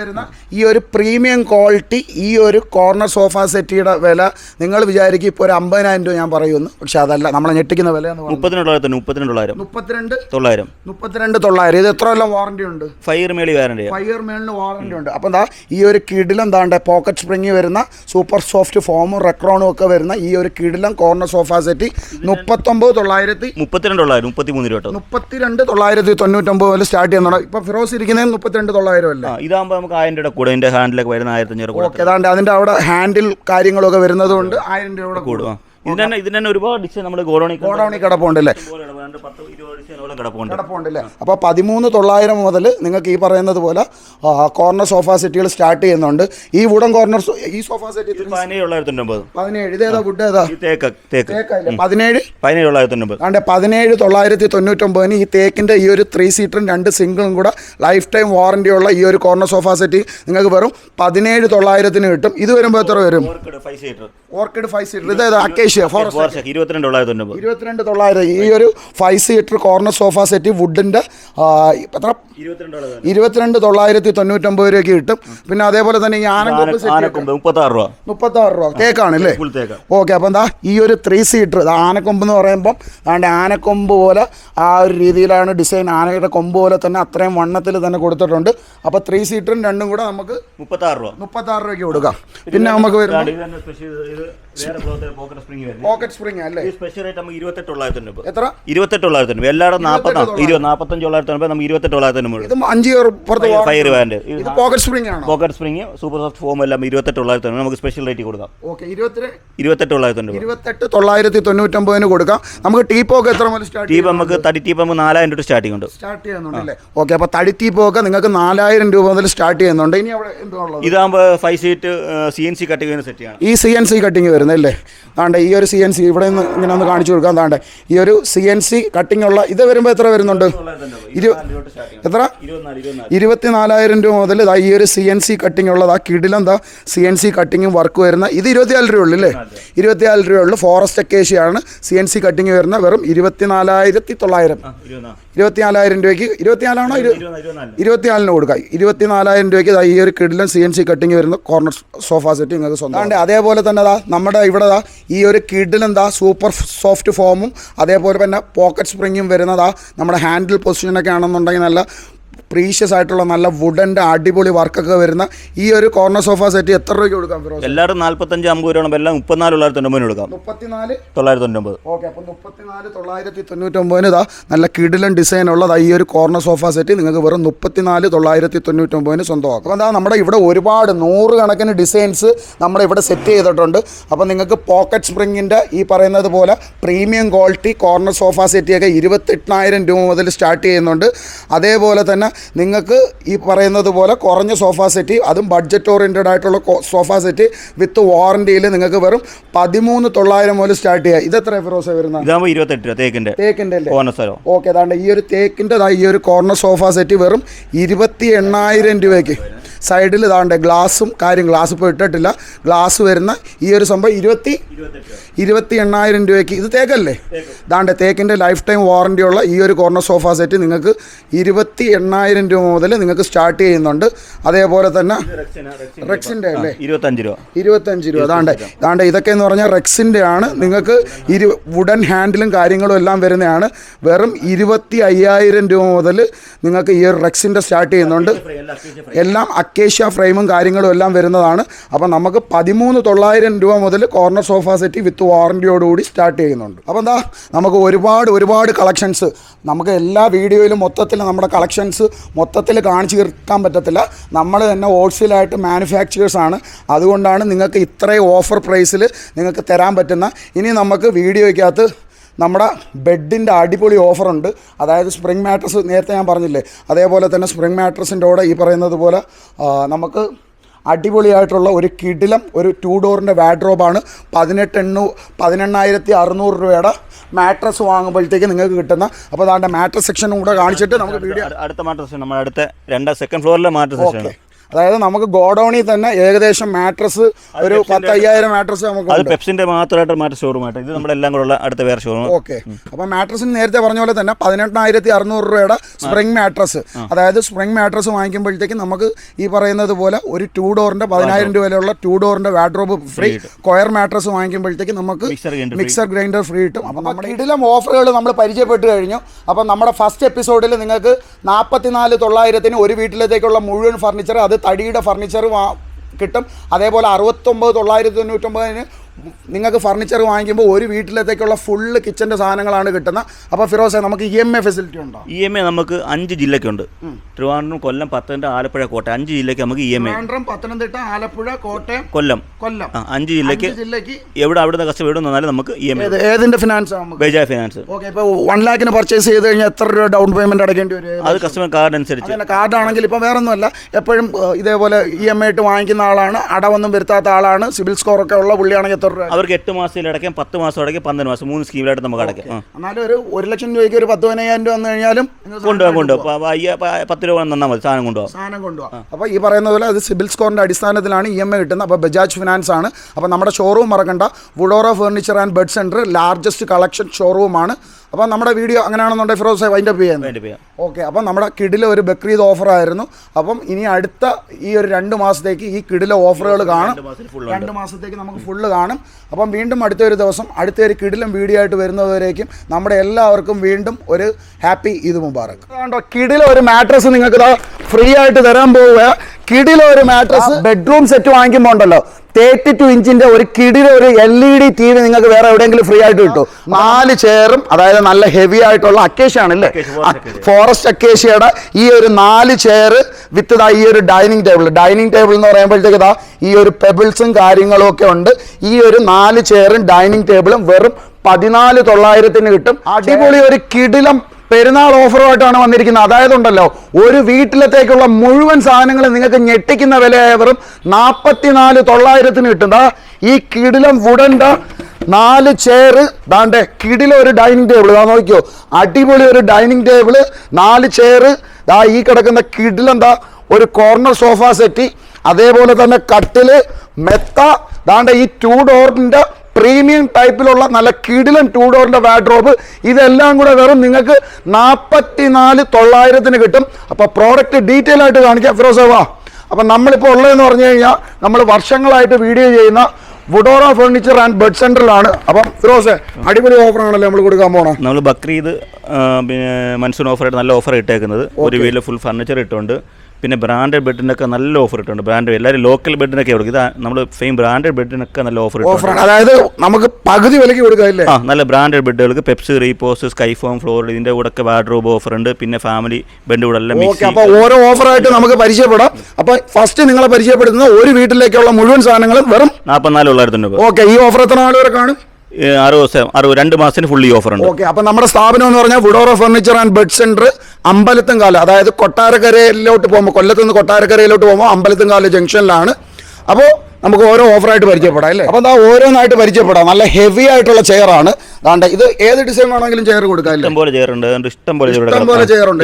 വരുന്ന ഈ ഒരു പ്രീമിയം ക്വാളിറ്റി ഈ ഒരു കോർണർ സോഫ സെറ്റിയുടെ വില നിങ്ങൾ വിചാരിക്കും ഇപ്പോൾ ഒരു 50,000 രൂപ ഞാൻ പറയുന്നു, പക്ഷെ അതല്ല, നമ്മളെ ഞെട്ടിക്കുന്ന വില എന്ന് പറയുന്നത് 32,900. ഇത് എത്ര കൊല്ലം വാറണ്ടി ഉണ്ട്? 5 ഇയർ വാറണ്ടി. 5 ഇയർ മേളിന് വാറണ്ടി ഉണ്ട്. അപ്പം ഈ ഒരു കിടിലം താണ്ടെ പോക്കറ്റ് സ്പ്രിങ് വരുന്ന സൂപ്പർ സോഫ്റ്റ് ഫോമും റെക്രോണും ഒക്കെ വരുന്ന ഈ ഒരു കിടിലം കോർണർ സോഫ സെറ്റ് 32,999 മുതൽ സ്റ്റാർട്ട് ചെയ്യുന്നുണ്ട്. ഇപ്പൊ ഫിറോസ് ഇരിക്കുന്നത് 32,900 അല്ലേ? ഇതാകുമ്പോൾ നമുക്ക് 1000 രൂപ കൂടെ ഹാൻഡിലൊക്കെ വരുന്ന 1500. ഓക്കെ, അതാണ്ട് അതിന്റെ അവിടെ ഹാൻഡിൽ കാര്യങ്ങളൊക്കെ വരുന്നത് കൊണ്ട് 1000 രൂപ കൂടും. ഇതിന് ഒരുപാട് ഡിസൈൻ നമ്മൾ ഗോഡൌണി കിടപ്പുണ്ടല്ലേ? അപ്പോൾ 13,900 മുതൽ നിങ്ങൾക്ക് ഈ പറയുന്നത് പോലെ കോർണർ സോഫ സെറ്റുകൾ സ്റ്റാർട്ട് ചെയ്യുന്നുണ്ട്. ഈ വുഡൻ കോർണർ ഈ സോഫ സെറ്റ് 17,990. ഇതേതാ വുഡ്? ഏതാ? 17,999 ഈ തേക്കിന്റെ ഈ ഒരു 3 സീറ്ററും 2 സിംഗിളും കൂടെ ലൈഫ് ടൈം വാറന്റി ഉള്ള ഈ ഒരു കോർണർ സോഫ സെറ്റ് നിങ്ങൾക്ക് വെറും 17,900 കിട്ടും. ഇത് വരുമ്പോൾ എത്ര വരും? Orchid 5 seater. ഇതേതാ? അക്കേഷ്യ 22,900. ഈ ഒരു 5 സീറ്റർ കോർണർ സോഫ സെറ്റ് വുഡിന്റെ എത്ര? 22,999 രൂപയ്ക്ക് കിട്ടും. പിന്നെ അതേപോലെ തന്നെ ഈ ആനക്കൊമ്പ് 36 രൂപ തേക്കാണ് അല്ലേ? ഓക്കെ, അപ്പം ഈ ഒരു 3 സീറ്റർ ആനക്കൊമ്പ് എന്ന് പറയുമ്പം ആനക്കൊമ്പ് പോലെ ആ ഒരു രീതിയിലാണ് ഡിസൈൻ. ആനയുടെ കൊമ്പ് പോലെ തന്നെ അത്രയും വണ്ണത്തിൽ തന്നെ കൊടുത്തിട്ടുണ്ട്. അപ്പോൾ 3 സീറ്ററും 2ഉം കൂടെ നമുക്ക് 36 രൂപയ്ക്ക് കൊടുക്കാം. പിന്നെ നമുക്ക് വരുന്നത് പോക്കറ്റ് സ്പ്രിംഗ് അല്ലേ? സ്പെഷ്യൽ റേറ്റ് നമുക്ക് 28,990. എത്ര? 28,990. എല്ലാവരും 45,990 നമുക്ക് 28,990. ഇത് 5 ഇയർ പുറത്ത് ഇത് പോക്കറ്റ് സ്പ്രിംഗ് ആണ്. Pocket spring super soft foam എല്ലാം 28,990 നമുക്ക് സ്പെഷ്യൽ റേറ്റ് കൊടുക്കാം. ഓക്കെ, 28,990 കൊടുക്കാം. നമുക്ക് ടീപ്പോക്ക് എത്ര മുതൽ സ്റ്റാർട്ട്? ടീപ്പ് നമുക്ക് തടി ടീപ്പ് നമുക്ക് 4,000 രൂപ സ്റ്റാർട്ട് ചെയ്യുന്നുണ്ടല്ലേ? ഓക്കെ, അപ്പോൾ തടി ടീപ്പൊക്കെ നിങ്ങൾക്ക് 4,000 രൂപ മുതൽ സ്റ്റാർട്ട് ചെയ്യുന്നുണ്ട്. ഇനി അവിടെ എന്തുള്ളത്? ഇതാകുമ്പോൾ 5 സീറ്റ് CNC കട്ടിങ് സെറ്റാണ്. ഈ CNC കട്ടിങ് വരുന്നല്ലേ? താണ്ടെ ഈ ഒരു CNC ഇവിടെ നിന്ന് ഇങ്ങനെ ഒന്ന് കാണിച്ചു കൊടുക്കാം. താണ്ടെ ഈ ഒരു CNC കട്ടിങ് ഉള്ള ഇത് വരുമ്പോൾ എത്ര വരുന്നുണ്ട്? എത്ര? 24,000 രൂപ മുതൽ ഈ ഒരു CNC കട്ടിങ് ഉള്ളത്. കിടിലം CNC കട്ടിങ്ങും വർക്ക് വരുന്ന ഇത് 24 രൂപ ഉള്ളൂ അല്ലേ? 24 രൂപ ഉള്ളൂ. ഫോറസ്റ്റ് അക്കേഷ്യയാണ് CNC കട്ടിങ് വരുന്ന വെറും 24,900. 24,000 രൂപയ്ക്ക് 24 24 കൊടുക്കാം. 24,000 രൂപയ്ക്ക് ഈ ഒരു കിടിലൻ CNC കട്ടിങ് വരുന്ന കോർണർ സോഫ സെറ്റ് നിങ്ങൾക്ക് സ്വന്തം. അതേപോലെ തന്നെ നമ്മുടെ ഇവിടെ ഈ ഒരു കിടിലൻ സൂപ്പർ സോഫ്റ്റ് ഫോമും അതേപോലെ തന്നെ പോക്കറ്റ് സ്പ്രിങ്ങും വരുന്നതാ. നമ്മുടെ ഹാൻഡിൽ പൊസിഷനൊക്കെ ആണെന്നുണ്ടെങ്കിൽ നല്ല പ്രീഷ്യസ് ആയിട്ടുള്ള നല്ല വുഡൻ്റെ അടിപൊളി വർക്കൊക്കെ വരുന്ന ഈ ഒരു കോർണർ സോഫ സെറ്റ് എത്ര രൂപയ്ക്ക് കൊടുക്കാം? എല്ലാവരും 45-50 രൂപ എല്ലാം 34,990 കൊടുക്കാം. 34,990. ഓക്കെ, അപ്പോൾ 34,999 നല്ല കിടിലൻ ഡിസൈൻ ഉള്ളത് ഈ ഒരു കോർണർ സോഫ സെറ്റ് നിങ്ങൾക്ക് വെറും 34,999 സ്വന്തമാക്കും. അപ്പോൾ നമ്മുടെ ഇവിടെ ഒരുപാട് 100 കണക്കിന് ഡിസൈൻസ് നമ്മുടെ ഇവിടെ സെറ്റ് ചെയ്തിട്ടുണ്ട്. അപ്പോൾ നിങ്ങൾക്ക് പോക്കറ്റ് സ്പ്രിങ്ങിൻ്റെ ഈ പറയുന്നത് പോലെ പ്രീമിയം ക്വാളിറ്റി കോർണർ സോഫ സെറ്റിയൊക്കെ 28,000 രൂപ മുതൽ സ്റ്റാർട്ട് ചെയ്യുന്നുണ്ട്. അതേപോലെ തന്നെ നിങ്ങൾക്ക് ഈ പറയുന്നത് പോലെ കുറഞ്ഞ സോഫ സെറ്റ്, അതും ബഡ്ജറ്റ് ഓറിയൻറ്റഡ് ആയിട്ടുള്ള സോഫ സെറ്റ് വിത്ത് വാറണ്ടിയിൽ നിങ്ങൾക്ക് വെറും 13,900 മുതൽ സ്റ്റാർട്ട് ചെയ്യുക. ഇതെത്ര ഫിറോസ് വരുന്നത്? 28 രൂപ തേക്കിൻ്റെ അല്ലേ? ഓക്കെ, അതാണ്ട് ഈ ഒരു തേക്കിൻ്റെ ഈ ഒരു കോർണർ സോഫ സെറ്റ് വെറും 28,000 രൂപയ്ക്ക്. സൈഡിൽ ഇതാണ്ട് ഗ്ലാസും ഗ്ലാസ് ഇപ്പോൾ ഇട്ടിട്ടില്ല, ഗ്ലാസ് വരുന്ന ഈ ഒരു സംഭവം 28,000 രൂപയ്ക്ക്. ഇത് തേക്കല്ലേ? ഇതാണ്ട് തേക്കിൻ്റെ ലൈഫ് ടൈം വാറണ്ടിയുള്ള ഈ ഒരു കോർണർ സോഫ സെറ്റ് നിങ്ങൾക്ക് 28,000 രൂപ മുതൽ നിങ്ങൾക്ക് സ്റ്റാർട്ട് ചെയ്യുന്നുണ്ട്. അതേപോലെ തന്നെ റെക്സിൻ്റെ അല്ലേ? 25 രൂപ. അതാണ്ട് ഇതൊക്കെ എന്ന് പറഞ്ഞാൽ റെക്സിൻ്റെ ആണ്. നിങ്ങൾക്ക് വുഡൻ ഹാൻഡിലും കാര്യങ്ങളും എല്ലാം വരുന്നതാണ്. വെറും 25,000 രൂപ മുതൽ നിങ്ങൾക്ക് ഈ ഒരു റെക്സിൻ്റെ സ്റ്റാർട്ട് ചെയ്യുന്നുണ്ട്. എല്ലാം അക്കേഷ്യ ഫ്രെയിമും കാര്യങ്ങളും എല്ലാം വരുന്നതാണ്. അപ്പം നമുക്ക് 13,900 രൂപ മുതൽ കോർണർ സോഫ സെറ്റ് വിത്ത് വാറൻറ്റിയോടുകൂടി സ്റ്റാർട്ട് ചെയ്യുന്നുണ്ട്. അപ്പോൾ എന്താ നമുക്ക് ഒരുപാട് കളക്ഷൻസ് നമുക്ക് എല്ലാ വീഡിയോയിലും മൊത്തത്തിൽ നമ്മുടെ കളക്ഷൻസ് മൊത്തത്തിൽ കാണിച്ചു തീർക്കാൻ പറ്റത്തില്ല. നമ്മൾ തന്നെ ഹോൾസെയിലായിട്ട് മാനുഫാക്ചേഴ്സാണ്. അതുകൊണ്ടാണ് നിങ്ങൾക്ക് ഇത്രയും ഓഫർ പ്രൈസിൽ നിങ്ങൾക്ക് തരാൻ പറ്റുന്ന. ഇനി നമുക്ക് വീഡിയോയ്ക്കകത്ത് നമ്മുടെ ബെഡിൻ്റെ അടിപൊളി ഓഫറുണ്ട്. അതായത് സ്പ്രിംഗ് മാട്രസ് നേരത്തെ ഞാൻ പറഞ്ഞില്ലേ, അതേപോലെ തന്നെ സ്പ്രിംഗ് മാട്രസിൻ്റെ കൂടെ ഈ പറയുന്നത് പോലെ നമുക്ക് അടിപൊളിയായിട്ടുള്ള ഒരു കിടിലം ഒരു 2 ഡോറിൻ്റെ വാഡ്രോബാണ്. 18,600 രൂപയുടെ മാട്രസ് വാങ്ങുമ്പോഴത്തേക്ക് നിങ്ങൾക്ക് കിട്ടുന്ന. അപ്പോൾ അതാണ്ട് മാട്രസ് സെക്ഷനും കൂടെ കാണിച്ചിട്ട് നമുക്ക് വീഡിയോ അടുത്ത മാട്രസ് നമ്മുടെ അടുത്ത സെക്കൻഡ് ഫ്ലോറിലെ മാട്രസ് സെക്ഷൻ. അതായത് നമുക്ക് ഗോഡൌണിൽ തന്നെ ഏകദേശം മാട്രസ് ഒരു 10,000 മാട്രസ് നമുക്ക് അത് പെപ്സിന്റെ മാത്രമായിട്ട് മാട്രസ് ഷോറൂമായിട്ട് ഇത് നമ്മുടെ എല്ലാം കൂടെ അടുത്ത വേറെ ഷോറൂം. ഓക്കെ. അപ്പോൾ മാട്രസിന് നേരത്തെ പറഞ്ഞ പോലെ തന്നെ 18,600 രൂപയുടെ സ്പ്രിംഗ് മാട്രസ്. അതായത് സ്പ്രിംഗ് മാട്രസ് വാങ്ങിക്കുമ്പോഴത്തേക്ക് നമുക്ക് ഈ പറയുന്നത് പോലെ ഒരു 2 ഡോറിൻ്റെ 10,000 രൂപ വിലയുള്ള 2 ഡോറിൻ്റെ വാഡ്രോബ് ഫ്രീ. കൊയർ മാട്രസ് വാങ്ങിക്കുമ്പോഴത്തേക്ക് നമുക്ക് മിക്സർ ഗ്രൈൻഡർ ഫ്രീ കിട്ടും. അപ്പം നമ്മുടെ ഇതിലും ഓഫറുകൾ നമ്മൾ പരിചയപ്പെട്ട് കഴിഞ്ഞു. അപ്പം നമ്മുടെ ഫസ്റ്റ് എപ്പിസോഡിൽ നിങ്ങൾക്ക് 44,900 ഒരു വീട്ടിലത്തേക്കുള്ള മുഴുവൻ ഫർണിച്ചർ, അത് തടിയുടെ ഫർണിച്ചർ കിട്ടും. അതേപോലെ 69,999 നിങ്ങൾക്ക് ഫർണിച്ചർ വാങ്ങിക്കുമ്പോൾ ഒരു വീട്ടിലത്തേക്കുള്ള ഫുള്ള് കിച്ചൻ്റെ സാധനങ്ങളാണ് കിട്ടുന്നത്. അപ്പോൾ ഫിറോസെ നമുക്ക് EMI ഫെസിലിറ്റി ഉണ്ടോ? EMI നമുക്ക് 5 ജില്ലയ്ക്കുണ്ട്. ട്രിവാൻഡ്രം, കൊല്ലം, പത്തനംതിട്ട, ആലപ്പുഴ, കോട്ടയം 5 ജില്ലയ്ക്ക് നമുക്ക് EMI. ട്രിവാൻഡ്രം, പത്തനംതിട്ട, ആലപ്പുഴ, കോട്ടയം, കൊല്ലം 5 ജില്ലയ്ക്ക് എവിടെ അവിടുന്ന് കസ്റ്റമർ എവിടെ വന്നാലും നമുക്ക് EMI. ഏതിൻ്റെ ഫിനാൻസ്? ബജാജ് ഫിനാൻസ്. ഓക്കെ. ഇപ്പോൾ 1 ലാഖിന് പർച്ചേസ് ചെയ്ത് കഴിഞ്ഞാൽ എത്ര രൂപ ഡൗൺ പേയ്മെൻറ്റ് അടയ്ക്കേണ്ടി വരും? അത് കസ്റ്റമർ കാർഡ് അനുസരിച്ച്. കാർഡാണെങ്കിൽ ഇപ്പോൾ വേറെ ഒന്നുമല്ല, എപ്പോഴും ഇതേപോലെ EMI ആയിട്ട് വാങ്ങിക്കുന്ന ആളാണ്, അടവൊന്നും വരുത്താത്ത ആളാണ്, സിബിൽ സ്കോറൊക്കെ ഉള്ള പുള്ളിയാണെങ്കിൽ എത്ര രൂപ? അവർക്ക് 8 മാസം അടയ്ക്കാം, 10 മാസം അടയ്ക്കാം, 12 മാസം 3 സ്കീമിലായിട്ട് നമുക്ക് അടയ്ക്കാം. എന്നാലും ഒരു 1 ലക്ഷം രൂപയ്ക്ക് ഒരു 10,000 രൂപ വന്നു കഴിഞ്ഞാലും കൊണ്ടുപോകാം. 10 രൂപ തന്നാൽ മതി, സാധനം കൊണ്ടുപോകാം. അപ്പോൾ ഈ പറയുന്ന പോലെ അത് സിബിൽ സ്കോറിൻ്റെ അടിസ്ഥാനത്തിലാണ് EMI കിട്ടുന്നത്. അപ്പോൾ ബജാജ് ഫിനാൻസ് ആണ്. അപ്പോൾ നമ്മുടെ ഷോറൂം മറക്കണ്ട, Woodora furniture and bed centre largest collection ഷോറൂമാണ്. അപ്പോൾ നമ്മുടെ വീഡിയോ അങ്ങനെയാണെന്നുണ്ടെങ്കിൽ ഫിറോസ് വൈൻഡപ്പ് ചെയ്യാം. ഓക്കെ. അപ്പം നമ്മുടെ കിഡിലെ ഒരു ബക്രീദ് ഓഫറായിരുന്നു. അപ്പം ഇനി അടുത്ത ഈ ഒരു 2 മാസത്തേക്ക് ഈ കിഡിലെ ഓഫറുകൾ കാണും. 2 മാസത്തേക്ക് നമുക്ക് ഫുള്ള് കാണും. അപ്പം വീണ്ടും അടുത്തൊരു ദിവസം അടുത്തൊരു കിഡിലും വീഡിയോ ആയിട്ട് വരുന്നതുവരേക്കും നമ്മുടെ എല്ലാവർക്കും വീണ്ടും ഒരു ഹാപ്പി ഈദ് മുബാറക്. കണ്ടോ, കിഡിലെ ഒരു മാട്രസ് നിങ്ങൾക്ക് ഫ്രീ ആയിട്ട് തരാൻ പോവുക. കിഡിലെ ഒരു മാട്രസ് ബെഡ്റൂം സെറ്റ് വാങ്ങിക്കുമ്പോൾ ഉണ്ടല്ലോ 32 ഇഞ്ചിന്റെ ഒരു കിടില ഒരു LED TV നിങ്ങൾക്ക് വേറെ എവിടെയെങ്കിലും ഫ്രീ ആയിട്ട് കിട്ടും. 4 ചെയറും, അതായത് നല്ല ഹെവി ആയിട്ടുള്ള അക്കേഷ്യ ആണല്ലേ, ഫോറസ്റ്റ് അക്കേഷ്യയുടെ ഈ ഒരു 4 ചെയർ വിത്ത് ഈ ഒരു ഡൈനിങ് ടേബിൾ എന്ന് പറയുമ്പോഴത്തേക്ക് ഈ ഒരു പെബിൾസും കാര്യങ്ങളും ഒക്കെ ഉണ്ട്. ഈ ഒരു 4 ചെയറും ഡൈനിങ് ടേബിളും വെറും 14,900 കിട്ടും. അടിപൊളി ഒരു കിടിലം പെരുന്നാൾ ഓഫറുമായിട്ടാണ് വന്നിരിക്കുന്നത്. അതായത് ഉണ്ടല്ലോ ഒരു വീട്ടിലത്തേക്കുള്ള മുഴുവൻ സാധനങ്ങൾ നിങ്ങൾക്ക് ഞെട്ടിക്കുന്ന വിലയായ വെറും 44,900 കിട്ടും. ഈ കിടിലം വുഡൻ്റെ 4 ചെയർ, ദാണ്ടെ കിടില ഒരു ഡൈനിങ് ടേബിൾ, നോക്കിയോ അടിപൊളി ഒരു ഡൈനിങ് ടേബിൾ, 4 ചെയർ, ഈ കിടക്കുന്ന കിടിലെന്താ ഒരു കോർണർ സോഫ സെറ്റ്, അതേപോലെ തന്നെ കട്ടില്, മെത്ത, ദാണ്ടെ ഈ 2 ഡോറിൻ്റെ പ്രീമിയം ടൈപ്പിലുള്ള നല്ല കിടിലൻ 2 ഡോറിൻ്റെ വാഡ്രോബ്, ഇതെല്ലാം കൂടെ വെറും നിങ്ങൾക്ക് 44,900 കിട്ടും. അപ്പോൾ പ്രോഡക്റ്റ് ഡീറ്റെയിൽ ആയിട്ട് കാണിക്കാം ഫിറോസേ വാ. അപ്പം നമ്മളിപ്പോൾ ഉള്ളതെന്ന് പറഞ്ഞു കഴിഞ്ഞാൽ നമ്മൾ വർഷങ്ങളായിട്ട് വീഡിയോ ചെയ്യുന്ന വുഡോറ ഫർണിച്ചർ ആൻഡ് ബെഡ് സെൻറ്ററിലാണ്. അപ്പം ഫിറോസേ അടിപൊളി ഓഫറാണല്ലോ നമ്മൾ കൊടുക്കാൻ പോകണം. നമ്മൾ ബക്രീദ് പിന്നെ മൺസൂൺ ഓഫറായിട്ട് നല്ല ഓഫർ ഇട്ടേക്കുന്നത്. ഒരു വീട്ടിൽ ഫുൾ ഫർണിച്ചർ ഇട്ടുണ്ട്. പിന്നെ ബ്രാൻഡഡ് ബെഡിനൊക്കെ നല്ല ഓഫർ ഇട്ടുണ്ട്. ബ്രാൻഡ് എല്ലാവരും ലോക്കൽ ബെഡിനൊക്കെ കൊടുക്കും. ഇത് നമ്മൾ സെയിം ബ്രാൻഡഡ് ബെഡിനൊക്കെ നല്ല ഓഫർ ഇട്ടുണ്ട്. അതായത് നമുക്ക് പകുതി വിലയ്ക്ക് കൊടുക്കാല്ലേ? നല്ല ബ്രാൻഡഡ് ബെഡുകൾക്ക് പെപ്സ്, റീപോസ്, സ്കൈഫോം, ഫ്ലോർ, ഇതിൻ്റെ കൂടെ ഒക്കെ വാർഡ്രോബ് ഓഫർ ഉണ്ട്. പിന്നെ ഫാമിലി ബെഡ് കൂടെ എല്ലാം മിക്സ്. അപ്പോൾ ഓരോ ഓഫറായിട്ട് നമുക്ക് പരിചയപ്പെടാം. അപ്പോൾ ഫസ്റ്റ് നിങ്ങളെ പരിചയപ്പെടുത്തുന്ന ഒരു വീട്ടിലേക്കുള്ള മുഴുവൻ സാധനങ്ങളും വെറും 44,900 രൂപ. ഓക്കെ. ഈ ഓഫർ എത്ര നാൾ വരെ കാണും? 2 മാസത്തിന് ഫുള്ളി ഓഫർ ഉണ്ട്. ഓക്കെ. അപ്പോൾ നമ്മുടെ സ്ഥാപനം എന്ന് പറഞ്ഞാൽ Woodora furniture and bed centre Ambalathumkala, അതായത് കൊട്ടാരക്കരയിലോട്ട് പോകുമ്പോൾ, കൊല്ലത്ത് നിന്ന് കൊട്ടാരക്കരയിലോട്ട് പോകുമ്പോൾ അമ്പലത്തുംകാല ജംഗ്ഷനിലാണ്. അപ്പോൾ നമുക്ക് ഓരോ ഓഫറായിട്ട് പരിചയപ്പെടാം അല്ലേ? അപ്പോൾ ഓരോന്നായിട്ട് പരിചയപ്പെടാം. നല്ല ഹെവി ആയിട്ടുള്ള ചെയറാണ്. അതാണ്ട് ഇത് ഏത് ഡിസൈൻ വേണമെങ്കിലും ചെയർ കൊടുക്കാം. ഇഷ്ടംപോലെ ചെയർ ഉണ്ട്. ഇഷ്ടംപോലെ ചെയർ ഉണ്ട്.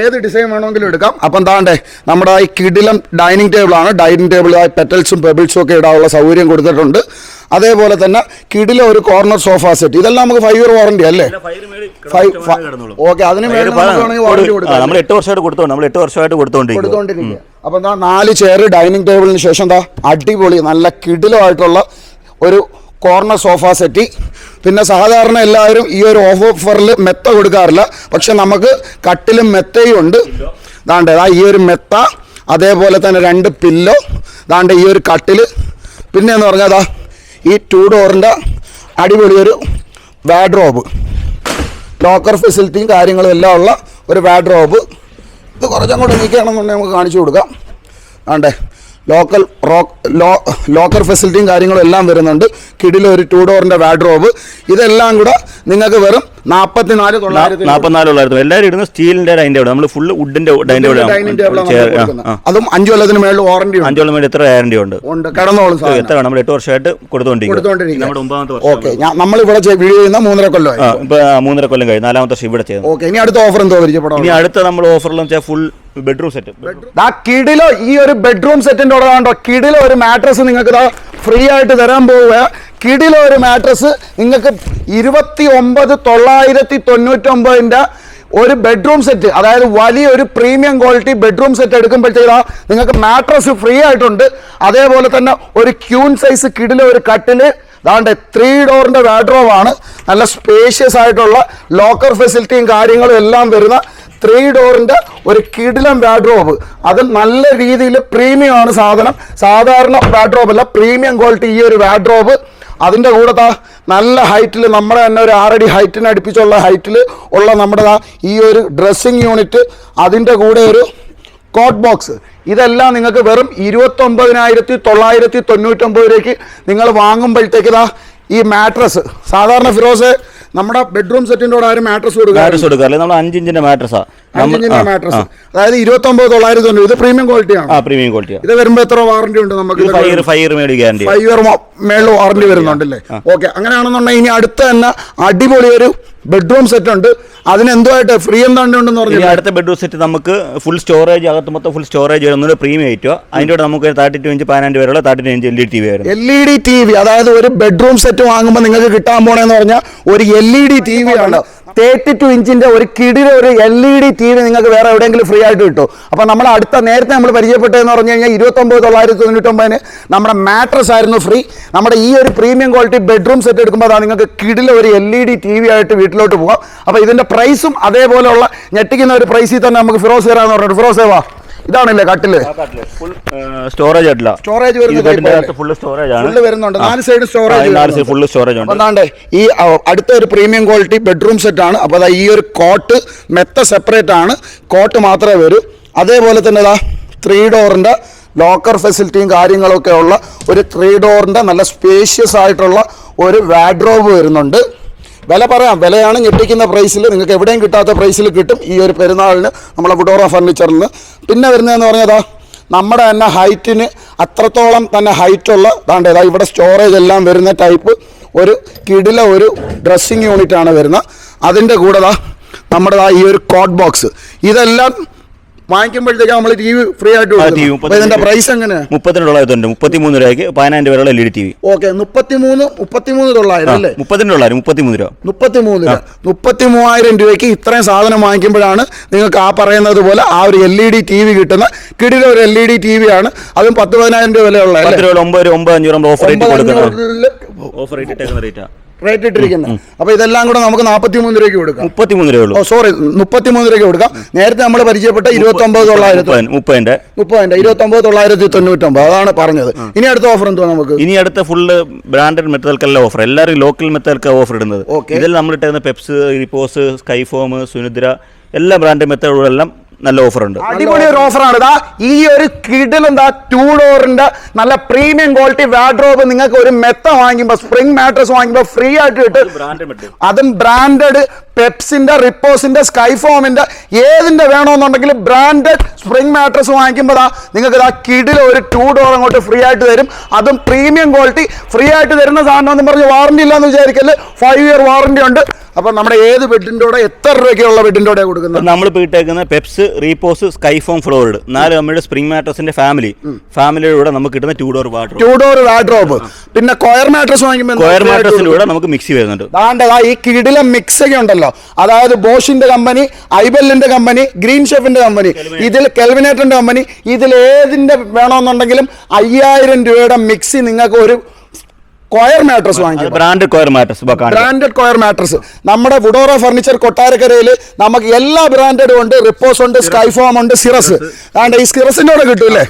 ഏത് ഡിസൈൻ വേണമെങ്കിലും എടുക്കാം. അപ്പം താണ്ടേ നമ്മുടെ ഈ കിടിലം ഡൈനിങ് ടേബിളാണ്. ഡൈനിങ് ടേബിൾ പെറ്റൽസും പെബിൾസും ഒക്കെ ഇടാനുള്ള സൗകര്യം കൊടുത്തിട്ടുണ്ട്. അതേപോലെ തന്നെ കിടില ഒരു കോർണർ സോഫ സെറ്റ്. ഇതെല്ലാം നമുക്ക് 5 ഇയർ വാറണ്ടി അല്ലേ? ഓക്കെ. അതിന് നമ്മൾ 8 വർഷമായിട്ട് കൊടുത്തോണ്ടിരിക്കുക. അപ്പം 4 ചെയർ ഡൈനിങ് ടേബിളിന് ശേഷം അടിപൊളി നല്ല കിടിലമായിട്ടുള്ള ഒരു കോർണർ സോഫ സെറ്റ്. പിന്നെ സാധാരണ എല്ലാവരും ഈ ഒരു ഓഫറിൽ മെത്ത കൊടുക്കാറില്ല, പക്ഷെ നമുക്ക് കട്ടിലും മെത്തയും ഉണ്ട്. ദാണ്ടേ ഈ ഒരു മെത്ത, അതേപോലെ തന്നെ 2 പില്ലോ, ദാണ്ട് ഈ ഒരു കട്ടിൽ, പിന്നെ എന്ന് പറഞ്ഞാൽ ഈ 2 ഡോറിൻ്റെ അടിപൊളി ഒരു വാഡ്രോബ്, ലോക്കർ ഫെസിലിറ്റിയും കാര്യങ്ങളും എല്ലാം ഉള്ള ഒരു വാഡ്രോബ്. ഇത് കുറച്ചങ്ങോട്ട് നീക്കുകയാണെന്നുണ്ടെങ്കിൽ നമുക്ക് കാണിച്ചു കൊടുക്കാം. ആണ്ടേ ലോക്കർ ഫെസിലിറ്റിയും കാര്യങ്ങളും എല്ലാം വരുന്നുണ്ട്. കിടിലെ ഒരു 2 ഡോറിൻ്റെ വാഡ്രോബ്. ഇതെല്ലാം കൂടെ നിങ്ങൾക്ക് വെറും 44,900. എല്ലാവരും ഇടുന്ന സ്റ്റീലിന്റെ ഡൈനിങ് ടേബിൾ, നമ്മൾ ഫുള്ള് വുഡിന്റെ ഡൈനിങ് ടേബിൾ. അതും 5 കൊല്ലത്തിന് മേളിൽ വാറണ്ടി 5 കൊല്ലം എത്ര ഗ്യാരണ്ടി ഉണ്ട്. കിടന്നോളും. എത്ര നമ്മൾ 8 വർഷമായിട്ട് കൊടുത്തോണ്ടിരിക്കും. നമ്മുടെ 9ാമത്തെ വർഷം. ഓക്കെ, നമ്മൾ ഇവിടെ വീഡിയോ ചെയ്യുന്ന 3.5 കൊല്ലമായി. ഇപ്പൊ 3.5 കൊല്ലം കഴിഞ്ഞു, 4ാമത്തെ വർഷം ഇവിടെ ചെയ്യുന്നത്. ഓക്കെ, ഇനി അടുത്ത ഓഫർ എന്തോ പരിചയപ്പെടാം. ഇനി അടുത്ത നമ്മൾ ഓഫറിൽ വെച്ചാൽ ഫുൾ ബെഡ്റൂം സെറ്റ്. കിടിലോ ഈ ഒരു ബെഡ്റൂം സെറ്റിന്റെ ഉള്ളതാണ്ടോ, കിടിലോ ഒരു മാട്രസ് നിങ്ങൾക്ക് ഫ്രീ ആയിട്ട് തരാൻ പോവുക. കിടിലോ ഒരു മാട്രസ് നിങ്ങൾക്ക് 29,999 ഒരു ബെഡ്റൂം സെറ്റ്, അതായത് വലിയൊരു പ്രീമിയം ക്വാളിറ്റി ബെഡ്റൂം സെറ്റ് എടുക്കുമ്പോഴത്തേക്കാ നിങ്ങൾക്ക് മാട്രസ് ഫ്രീ ആയിട്ടുണ്ട്. അതേപോലെ തന്നെ ഒരു ക്യൂൻ സൈസ് കിടിലോ ഒരു കട്ടില്, അതാണ്ട് 3 ഡോറിന്റെ വാഡ്രോബ് ആണ്. നല്ല സ്പേഷ്യസ് ആയിട്ടുള്ള ലോക്കർ ഫെസിലിറ്റിയും കാര്യങ്ങളും എല്ലാം വരുന്ന 3 ഡോറിന്റെ ഒരു കിടിലം വാഡ്രോബ്. അത് നല്ല രീതിയിൽ പ്രീമിയം ആണ് സാധനം. സാധാരണ വാഡ്രോബ് അല്ല, പ്രീമിയം ക്വാളിറ്റി ഈ ഒരു വാഡ്രോബ്. അതിൻ്റെ കൂടെ നല്ല ഹൈറ്റിൽ, നമ്മുടെ തന്നെ ഒരു 6 അടി ഹൈറ്റിന് അടുപ്പിച്ചുള്ള ഹൈറ്റിൽ ഉള്ള നമ്മുടെ ഈ ഒരു ഡ്രസ്സിങ് യൂണിറ്റ്, അതിൻ്റെ കൂടെ ഒരു കോട്ട് ബോക്സ്. ഇതെല്ലാം നിങ്ങൾക്ക് വെറും 29,999 രൂപയ്ക്ക് നിങ്ങൾ വാങ്ങുമ്പോഴത്തേക്ക് ഈ മാട്രസ്. സാധാരണ ഫിറോസ് നമ്മുടെ ബെഡ്റൂം സെറ്റിന്റെ കൂടെ ആരും മാട്രസ് കൊടുക്കാറില്ല. നമ്മൾ 5 ഇഞ്ചിന്റെ മാട്രസാ, 5 ഇഞ്ചിന്റെ മാട്രസ്. അതായത് 29,999. ഇത് പ്രീമിയം ക്വാളിറ്റിയാണ്. Premium quality. ഇത് വരുമ്പോൾ എത്ര വാറണ്ടി ഉണ്ട് നമുക്ക്? 5 ഇയർ മേളിൽ വാറണ്ടി വരുന്നുണ്ടല്ലേ? ഓക്കെ, അങ്ങനെയാണെന്നുണ്ടെങ്കിൽ ഇനി അടുത്ത തന്നെ അടിപൊളി ഒരു ബെഡ്റൂം സെറ്റ് ഉണ്ട്. അതിനെന്തുമായിട്ട് ഫ്രീ എന്താണ്ടെന്ന് പറഞ്ഞു. അടുത്ത ബെഡ്റൂം സെറ്റ് നമുക്ക് ഫുൾ സ്റ്റോറേജ്, അകത്ത് മൊത്തം ഫുൾ സ്റ്റോറേജ് വരുന്നത് പ്രീമിയം ആയിട്ടോ. അതിൻ്റെ കൂടെ നമുക്ക് 32 ഇഞ്ച് 15 വരെയുള്ള 32 ഇഞ്ച് LED TV വരും. LED TV, അതായത് ഒരു ബെഡ്റൂം സെറ്റ് വാങ്ങുമ്പോൾ നിങ്ങൾക്ക് കിട്ടാൻ പോണെന്ന് പറഞ്ഞാൽ ഒരു LED TV ആണ്. 32 ഇഞ്ചിന്റെ ഒരു കിടില ഒരു LED TV നിങ്ങൾക്ക് വേറെ എവിടെയെങ്കിലും ഫ്രീ ആയിട്ട് കിട്ടും. അപ്പോൾ നമ്മൾ നേരത്തെ നമ്മൾ പരിചയപ്പെട്ടതെന്ന് പറഞ്ഞു കഴിഞ്ഞാൽ 29,999 നമ്മുടെ മാട്രസ് ആയിരുന്നു ഫ്രീ. നമ്മുടെ ഈ ഒരു പ്രീമിയം ക്വാളിറ്റി ബെഡ്റൂം സെറ്റ് എടുക്കുമ്പോൾ അതാണ് നിങ്ങൾക്ക് കിടില ഒരു LED TV ആയിട്ട് വീട്ടിലോട്ട് പോകാം. അപ്പോൾ ഇതിന്റെ പ്രൈസും അതേപോലെയുള്ള ഞെട്ടിക്കുന്ന ഒരു പ്രൈസിൽ തന്നെ നമുക്ക് ഫിറോസ് തരാന്ന് പറഞ്ഞു. ഫിറോസ് ഏവാ, ഇതാണല്ലേ കട്ടില്? സ്റ്റോറേജ് അല്ല, സ്റ്റോറേജ് ഫുൾ സ്റ്റോറേജ് ആണ് വരുന്നുണ്ട്. 4 സൈഡ് സ്റ്റോറേജ്, ഫുൾ സ്റ്റോറേജ് ഉണ്ട്. അതാണ്ട് ഈ അടുത്ത ഒരു പ്രീമിയം ക്വാളിറ്റി ബെഡ്റൂം സെറ്റ് ആണ്. അപ്പോൾ ഈ ഒരു കോട്ട് മെത്ത സെപ്പറേറ്റ് ആണ്, കോട്ട് മാത്രമേ വരൂ. അതേപോലെ തന്നെ 3 ഡോറിന്റെ ലോക്കർ ഫെസിലിറ്റിയും കാര്യങ്ങളൊക്കെ ഉള്ള ഒരു 3 ഡോറിന്റെ നല്ല സ്പേഷ്യസ് ആയിട്ടുള്ള ഒരു വാഡ്രോബ് വരുന്നുണ്ട്. വില പറയാം, വിലയാണ് ഞെട്ടിക്കുന്ന പ്രൈസിൽ, നിങ്ങൾക്ക് എവിടെയും കിട്ടാത്ത പ്രൈസിൽ കിട്ടും ഈ ഒരു പെരുന്നാളിന് നമ്മളെ വുഡോറ ഫർണിച്ചറിൽ നിന്ന്. പിന്നെ വരുന്നതെന്ന് പറഞ്ഞാൽ നമ്മുടെ തന്നെ ഹൈറ്റിന് അത്രത്തോളം തന്നെ ഹൈറ്റുള്ള ഇവിടെ സ്റ്റോറേജ് എല്ലാം വരുന്ന ടൈപ്പ് ഒരു കിടില ഒരു ഡ്രസ്സിങ് യൂണിറ്റ് ആണ് വരുന്നത്. അതിൻ്റെ കൂടെ നമ്മുടെ ഈ ഒരു കോട്ട് ബോക്സ്. ഇതെല്ലാം വാങ്ങിക്കുമ്പോഴത്തേക്ക് നമ്മൾ TV ഫ്രീ ആയിട്ട് കൊടുക്കും. ഇതിന്റെ പ്രൈസ് എങ്ങനെയാണ്? 33,900, 33 രൂപയ്ക്ക് 15 വരെയുള്ള LED TV. ഓക്കെ, 33,900 അല്ലേ? 33 രൂപ. 33,000 രൂപയ്ക്ക് ഇത്രയും സാധനം വാങ്ങിക്കുമ്പോഴാണ് നിങ്ങൾക്ക് ആ പറയുന്നത് പോലെ ആ ഒരു LED TV കിട്ടുന്ന കിടില ഒരു LED TV ആണ്. അതും 10,000-15,000 രൂപ വിലയുള്ള 9,500 ഓഫർ റേറ്റ് കൊടുക്കുന്നത്. ഓഫർ റേറ്റ് ഇട്ടേക്കുന്ന റേറ്റാ റേറ്റ് ഇട്ടിരിക്കുന്നത്. അപ്പൊ ഇതെല്ലാം കൂടെ നമുക്ക് 43 രൂപയ്ക്ക് കൊടുക്കാം. 33 രൂപ. 33 രൂപയ്ക്ക് കൊടുക്കാം. നേരത്തെ നമ്മൾ പരിചയപ്പെട്ട 29,999 അതാണ് പറഞ്ഞത്. ഇനി അടുത്ത ഓഫർ എന്തുവാ നമുക്ക്? ഇനി അടുത്ത ഫുള്ള് ബ്രാൻഡഡ് മെറ്റൽക്കല്ല ഓഫർ. എല്ലാവരും ലോക്കൽ മെറ്റൽക്ക ഓഫർ ഇടുന്നത്. ഇതിൽ നമ്മൾ ഇട്ടുന്ന പെപ്സ്, റിപ്പോസ്, സ്കൈഫോം, സുനിദ്ര എല്ലാ ബ്രാൻഡഡ് മെത്തഡുകളെല്ലാം നല്ല ഓഫർ ഉണ്ട്. അടിപൊളി ഒരു ഓഫറാണ്. ഈ ഒരു കിടിലം 2 ഡോറിന്റെ നല്ല പ്രീമിയം ക്വാളിറ്റി വാഡ്രോബ് നിങ്ങൾക്ക് ഒരു മെത്ത വാങ്ങിക്കുമ്പോൾ, സ്പ്രിംഗ് മാട്രസ് വാങ്ങിക്കുമ്പോൾ ഫ്രീ ആയിട്ട് കിട്ടും. അതും ബ്രാൻഡഡ് പെപ്സിന്റെ, റിപ്പോസിന്റെ, സ്കൈഫോമിന്റെ ഏതിന്റെ വേണമെന്നുണ്ടെങ്കിൽ ബ്രാൻഡഡ് സ്പ്രിംഗ് മാട്രസ് വാങ്ങിക്കുമ്പോൾ നിങ്ങൾക്ക് കിടില ഒരു 2 ഡോർ അങ്ങോട്ട് ഫ്രീ ആയിട്ട് തരും. അതും പ്രീമിയം ക്വാളിറ്റി ഫ്രീ ആയിട്ട് തരുന്ന സാധനം എന്ന് പറഞ്ഞ് വാറണ്ടി ഇല്ലാന്ന് വിചാരിക്കല്. 5 ഇയർ വാറണ്ടി ഉണ്ട്. അപ്പൊ നമ്മുടെ ഏത് ബെഡിന്റെ കൂടെ എത്ര രൂപയ്ക്കുള്ള ബെഡിന്റെ കൂടെ കൊടുക്കുന്നത്? നമ്മൾ ഇട്ടേക്കുന്ന പെപ്സ്, റീപോസ്, സ്കൈഫോം, ഫ്ലോറിഡ് 4 നമ്മുടെ സ്പ്രിംഗ് മാട്രസിന്റെ ഫാമിലിയുടെ നമുക്ക് കിട്ടുന്ന 2 ഡോർ വാഡ്രോബ്. പിന്നെ കൊയർ മാട്രസ് വാങ്ങിക്കുമ്പോൾ കൊയർ മാട്രസിലൂടെ നമുക്ക് മിക്സി വരുന്നുണ്ട്. ഈ കിടിലം മിക്സ് ഒക്കെ ഉണ്ടല്ലോ, അതായത് ബോഷിന്റെ കമ്പനി, ഐബെല്ലിന്റെ കമ്പനി, ഗ്രീൻ ഷെഫിന്റെ കമ്പനി, ഇതിൽ കെൽവിനേറ്ററിന്റെ കമ്പനി, ഇതിൽ ഏതിന്റെ വേണമെന്നുണ്ടെങ്കിലും 5,000 രൂപയുടെ മിക്സി നിങ്ങൾക്ക് ഒരു കൊയർ മാട്രസ് വാങ്ങിക്കും. Branded coir mattress, branded coir mattress നമ്മുടെ വുഡോറ ഫർണിച്ചർ കൊട്ടാരക്കരയിൽ നമുക്ക് എല്ലാ ബ്രാൻഡഡും ഉണ്ട്. റിപ്പോസ് ഉണ്ട്, സ്കൈഫോം ഉണ്ട്, സിറസ്. ഈ സിറസിന്റെ കൂടെ കിട്ടൂല്ലേ?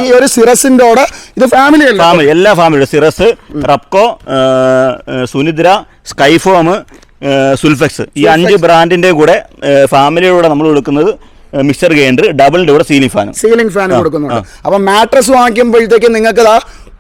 ഈ ഒരു സിറസിന്റെ കൂടെ ഇത് ഫാമിലി അല്ല, എല്ലാ ഫാമിലിയും സിറസ്, റപ്കോ, സുനിദ്ര, സ്കൈഫോം, സുൽഫെക്സ്, ഈ 5 ബ്രാൻഡിന്റെ കൂടെ ഫാമിലിയുടെ നമ്മൾ കൊടുക്കുന്നത് മിക്സർ ഗ്രൈൻഡർ, ഡബിളിന്റെ കൂടെ സീലിംഗ് ഫാൻ കൊടുക്കുന്നുണ്ട്. അപ്പൊ മാട്രസ് വാങ്ങിക്കുമ്പോഴത്തേക്ക് നിങ്ങൾക്ക്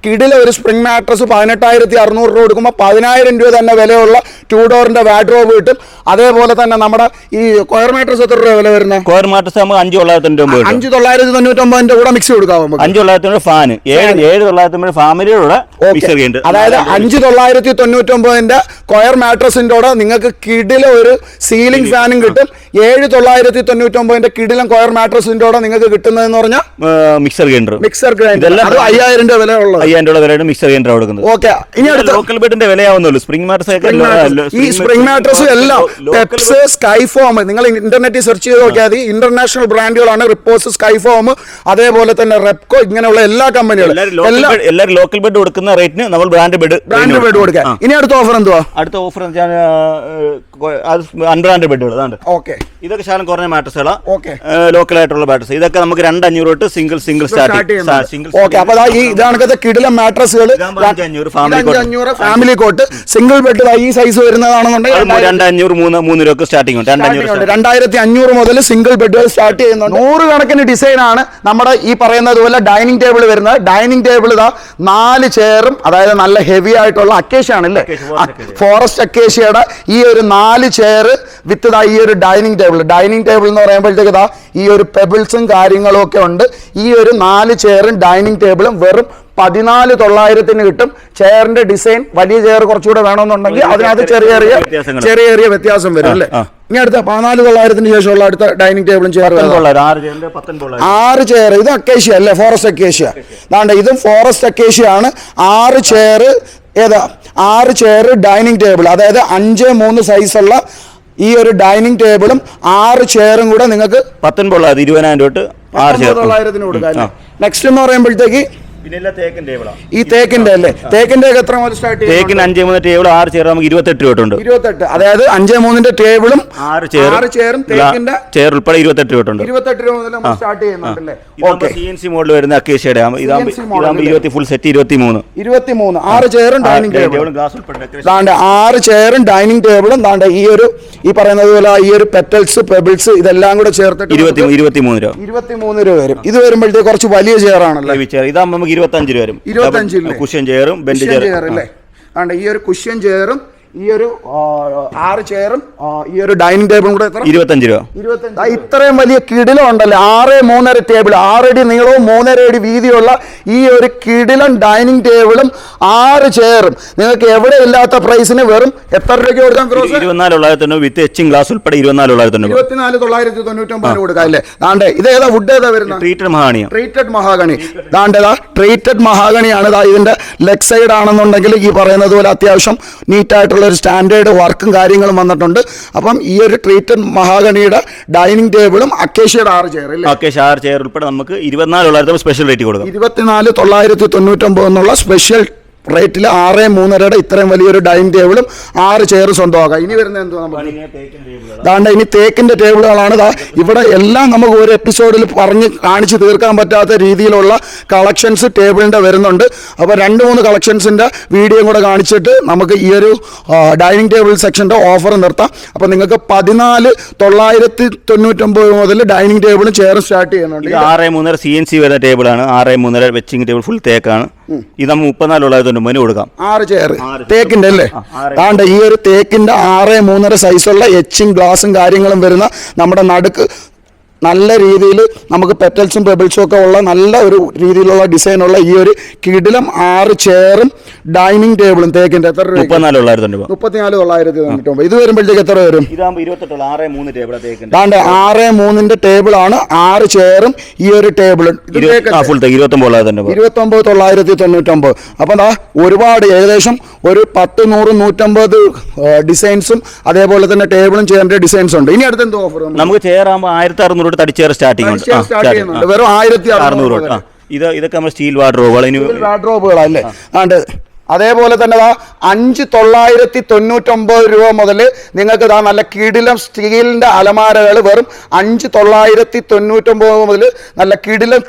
കിടില ഒരു സ്പ്രിംഗ് മാട്രസ് 18,600 രൂപ കൊടുക്കുമ്പോൾ 10,000 രൂപ തന്നെ വിലയുള്ള 2 ഡോറിന്റെ വാഡ്രോബ് കിട്ടും. അതേപോലെ തന്നെ നമ്മുടെ ഈ കൊയർ മാട്രസ് എത്ര രൂപ വില വരുന്നത്? കൊയർ മാട്രസ് നമുക്ക് 5,999 കൂടെ മിക്സ് കൊടുക്കാം. 5,999 ഫാൻ, 7,999 ഫാമിലിയുടെ മിക്സർ ഗ്രൈൻഡർ. അതായത് 5,999 കൊയർ മാട്രസിന്റെ കൂടെ നിങ്ങൾക്ക് കിടില ഒരു സീലിംഗ് ഫാനും കിട്ടും. 7,999 കിടിലം കൊയർ മാട്രസിന്റെ കൂടെ നിങ്ങൾക്ക് കിട്ടുന്നതെന്ന് പറഞ്ഞാൽ മിക്സർ ഗ്രൈൻഡർ. അത് 5,000 രൂപ വില ഉള്ളത്. 5,000 രൂപ വിലയുടെ മിക്സർ ഗ്രൈൻഡർ കൊടുക്കുന്നത്. ഓക്കെ, ഇനി അടുത്ത ലോക്കൽ ബെഡിന്റെ വിലയാവുന്നുള്ളൂ. സ്പ്രിംഗ് മാട്രസ് ഈ സ്പ്രിംഗ് മാട്രസ് എല്ലാം പെപ്സ്, സ്കൈഫോം, നിങ്ങൾ ഇന്റർനെറ്റിൽ സെർച്ച് ചെയ്ത് നോക്കിയാൽ മതി. ഇന്റർനാഷണൽ ബ്രാൻഡുകളാണ് റിപ്പോസ്, സ്കൈഫോം, അതേപോലെ തന്നെ റെപ്കോ, ഇങ്ങനെയുള്ള എല്ലാ കമ്പനികളും എല്ലാവരും ലോക്കൽ ബെഡ് കൊടുക്കുന്ന റേറ്റിന് നമ്മൾ ബ്രാൻഡ് ബെഡ് കൊടുക്കാം. ഇനി അടുത്ത ഓഫർ എന്തുവാ? അടുത്ത ഓഫർ അൺബ്രാൻഡ് ബെഡുകൾ. ഓക്കെ, ഇതൊക്കെ ശാലം കുറഞ്ഞ മാട്രസുകളാണ്. ഓക്കെ, ലോക്കൽ ആയിട്ടുള്ള മാട്രസ്. ഇതൊക്കെ നമുക്ക് 2,500 തൊട്ട് സിംഗിൾ സ്റ്റാർട്ടിംഗ്. ഓക്കെ, അപ്പൊ ഇതാണ് കിടിലം മാട്രസുകൾ. 5,500 ഫാമിലി കോട്ട് സിംഗിൾ ബെഡ് ഈ സൈസ് വരുന്നതാണെന്നുണ്ടെങ്കിൽ 2,500 3 രൂപ സ്റ്റാർട്ടിംഗ് ഉണ്ട്. 2,500 മുതൽ സിംഗിൾ ബെഡുകൾ സ്റ്റാർട്ട് ചെയ്യുന്നുണ്ട്. 100 കണക്കിന് ഡിസൈൻ ആണ് നമ്മുടെ ഈ പറയുന്നത് പോലെ ഡൈനിങ് ടേബിൾ വരുന്നത്. ഡൈനിങ് ടേബിൾ 4 ചെയറും, അതായത് നല്ല ഹെവി ആയിട്ടുള്ള അക്കേഷ്യ ആണല്ലേ, ഫോറസ്റ്റ് അക്കേഷ്യയുടെ ഈ ഒരു 4 ചെയർ വിത്ത് ഈ ഒരു ഡൈനിങ് ടേബിൾ എന്ന് പറയുമ്പോഴത്തേക്ക് ഈ ഒരു പെബിൾസും കാര്യങ്ങളും ഒക്കെ ഉണ്ട്. ഈ ഒരു 4 ചെയറും ഡൈനിങ് ടേബിളും വെറും 14,900 കിട്ടും. ചെയറിന്റെ ഡിസൈൻ വലിയ ചെയർ കുറച്ചുകൂടെ വേണമെന്നുണ്ടെങ്കിൽ അതിനകത്ത് ചെറിയ വ്യത്യാസം വരും അല്ലേ. ഇനി അടുത്ത 14,900 ശേഷമുള്ള അടുത്ത ഡൈനിങ് ടേബിളും ചെയർ 6 ചെയർ. ഇത് അക്കേഷ്യ അല്ലേ, ഫോറസ്റ്റ് അക്കേഷ്യ. ഇതും ഫോറസ്റ്റ് അക്കേഷ്യ ആണ്. 6 ചെയർ. 6 ചെയർ ഡൈനിങ് ടേബിൾ, അതായത് 5-3 സൈസുള്ള ഈ ഒരു ഡൈനിങ് ടേബിളും 6 ചെയറും കൂടെ നിങ്ങൾക്ക് 19,000 തൊട്ട് 19,000 കൊടുക്കാം. നെക്സ്റ്റ് എന്ന് പറയുമ്പോഴത്തേക്ക് ഈ തേക്കിന്റെ അല്ലേ, തേക്കിന്റെ എത്ര മുതൽ സ്റ്റാർട്ട് ചെയ്യും? തേക്കിന് 5-3 ടേബിൾ 6 ചെയർ നമുക്ക് 28 രൂപ ഉണ്ട്. 28, അതായത് 5-3 ടേബിളും 6 ചെയറും തേക്കിന്റെ ചെയർ ഉൾപ്പെടെ 28 രൂപ ഉണ്ട്. 28 രൂപ മുതൽ നമ്മൾ സ്റ്റാർട്ട് ചെയ്യുന്നുണ്ടല്ലേ. ഓക്കെ, CNC മോഡൽ വരുന്ന അക്കേഷ്യയുടെ ഇതാകുമ്പോൾ ഫുൾ സെറ്റ് 23. 6 ചെയറും ഡൈനിങ് ടേബിളും, 6 ചെയറും ഡൈനിങ് ടേബിളും ഈ പറയുന്നത് പോലെ ഈ ഒരു പെറ്റൽസ്, പെബിൾസ് ഇതെല്ലാം കൂടെ ചേർത്തിട്ട് 23 രൂപ വരും. ഇത് വരുമ്പോഴത്തേക്ക് കുറച്ച് വലിയ ചെയർ ആണല്ലോ. ഇതാകുമ്പോൾ നമുക്ക് 25 രൂപ വരും. 25 കുഷ്യൻ ചെയറും ബെഞ്ച് ചെയർ അല്ലേ. ഈ ഒരു കുഷ്യൻ ചെയറും ഈ ഒരു 6 ചെയറും ഈ ഒരു ഡൈനിങ് ടേബിളും കൂടെ 25 രൂപ. ഇത്രയും വലിയ കിടിലം ഉണ്ടല്ലോ. 6-3.5 ടേബിൾ, 6 അടി നീളവും 3.5 അടി വീതിയുള്ള ഈ ഒരു കിടിലം ഡൈനിങ് ടേബിളും 6 ചെയറും നിങ്ങൾക്ക് എവിടെ ഇല്ലാത്ത പ്രൈസിന് വെറും എത്ര രൂപയ്ക്ക് കൊടുക്കാം? 24,900 വിത്ത് എച്ചിങ് ഗ്ലാസ് ഉൾപ്പെടെ 24,900. 24,999 കൊടുക്കാം അല്ലേ. ഇത് ഏതാ വുഡ് ഏതാ വരുന്നത്? Treated mahogany. ട്രീറ്റഡ് മഹാഗണിയാണ്. ഇതിന്റെ ലെഗ് സൈഡ് ആണെന്നുണ്ടെങ്കിൽ ഈ പറയുന്നത് പോലെ അത്യാവശ്യം നീറ്റായിട്ടുള്ള ഒരു സ്റ്റാൻഡേർഡ് വർക്കും കാര്യങ്ങളും വന്നിട്ടുണ്ട്. അപ്പം ഈ ഒരു ട്രീറ്റഡ് മഹാഗണിയുടെ ഡൈനിങ് ടേബിളും അക്കേഷ്യയുടെ 6 ചെയർ അല്ലേ. അക്കേഷ്യ 6 ചെയർ ഉൾപ്പെടെ നമുക്ക് 24,900 സ്പെഷ്യൽ റേറ്റ് കൊടുക്കാം. 24,999 എന്നുള്ള സ്പെഷ്യൽ റേറ്റിൽ 6-3.5 ഇത്രയും വലിയൊരു ഡൈനിങ് ടേബിളും 6 ചെയർ സ്വന്തമാക്കാം. ഇനി വരുന്നത് എന്തോ ഇനി തേക്കിന്റെ ടേബിളുകളാണ്. ഇവിടെ എല്ലാം നമുക്ക് ഒരു എപ്പിസോഡിൽ പറഞ്ഞ് കാണിച്ച് തീർക്കാൻ പറ്റാത്ത രീതിയിലുള്ള കളക്ഷൻസ് ടേബിളിന്റെ വരുന്നുണ്ട്. അപ്പോൾ 2-3 കളക്ഷൻസിന്റെ വീഡിയോ കൂടെ കാണിച്ചിട്ട് നമുക്ക് ഈ ഒരു ഡൈനിങ് ടേബിൾ സെക്ഷന്റെ ഓഫർ നിർത്താം. അപ്പോൾ നിങ്ങൾക്ക് 14,999 മുതൽ ഡൈനിങ് ടേബിളും ചെയറും സ്റ്റാർട്ട് ചെയ്യുന്നുണ്ട്. 6-3.5 CNC വരുന്ന ടേബിളാണ്. 6-3.5 വെച്ചിങ് ടേബിൾ ഫുൾ തേക്കാണ്. ഇത് നമ്മൾ 34,900 മെനു കൊടുക്കാം. 6 ചെയർ തേക്കിന്റെ അല്ലേ. ഈ ഒരു തേക്കിന്റെ 6-3.5 സൈസുള്ള എച്ചിങ് ഗ്ലാസും കാര്യങ്ങളും വരുന്ന നമ്മുടെ നടുക്ക് നല്ല രീതിയിൽ നമുക്ക് പെറ്റൽസും പെബിൾസും ഒക്കെ ഉള്ള നല്ല ഒരു രീതിയിലുള്ള ഡിസൈനുള്ള ഈ ഒരു കിടിലം 6 ചെയറും ഡൈനിങ് ടേബിളും തേക്കിന്റെ എത്ര രൂപ? 34,999. ഇത് വരുമ്പോഴത്തേക്ക് എത്ര വരും? 6-3 ടേബിൾ ആണ്. 6 ചെയറും ഈ ഒരു ടേബിളും 29,999. അപ്പൊ ഒരുപാട് ഏകദേശം ഒരു 10, 100, 150 ഡിസൈൻസും അതേപോലെ തന്നെ ടേബിളും ചെയറിന്റെ ഡിസൈൻസ് ഉണ്ട്. ഇനി അടുത്ത് എന്തോ ഓഫർ? നമുക്ക് ചെയർ ആകുമ്പോൾ 1,600 തടിച്ചേർ സ്റ്റാർട്ടിംഗ് ഉണ്ട്. വെറും 1,600. ഇതൊക്കെ നമ്മൾ സ്റ്റീൽ വാർഡ്രോബുകളല്ലേ. അതേപോലെ തന്നെ 5,999 രൂപ മുതൽ നിങ്ങൾക്ക് നല്ല കിടിലം സ്റ്റീലിൻ്റെ അലമാരകൾ വെറും 5,999 മുതൽ നല്ല കിടിലം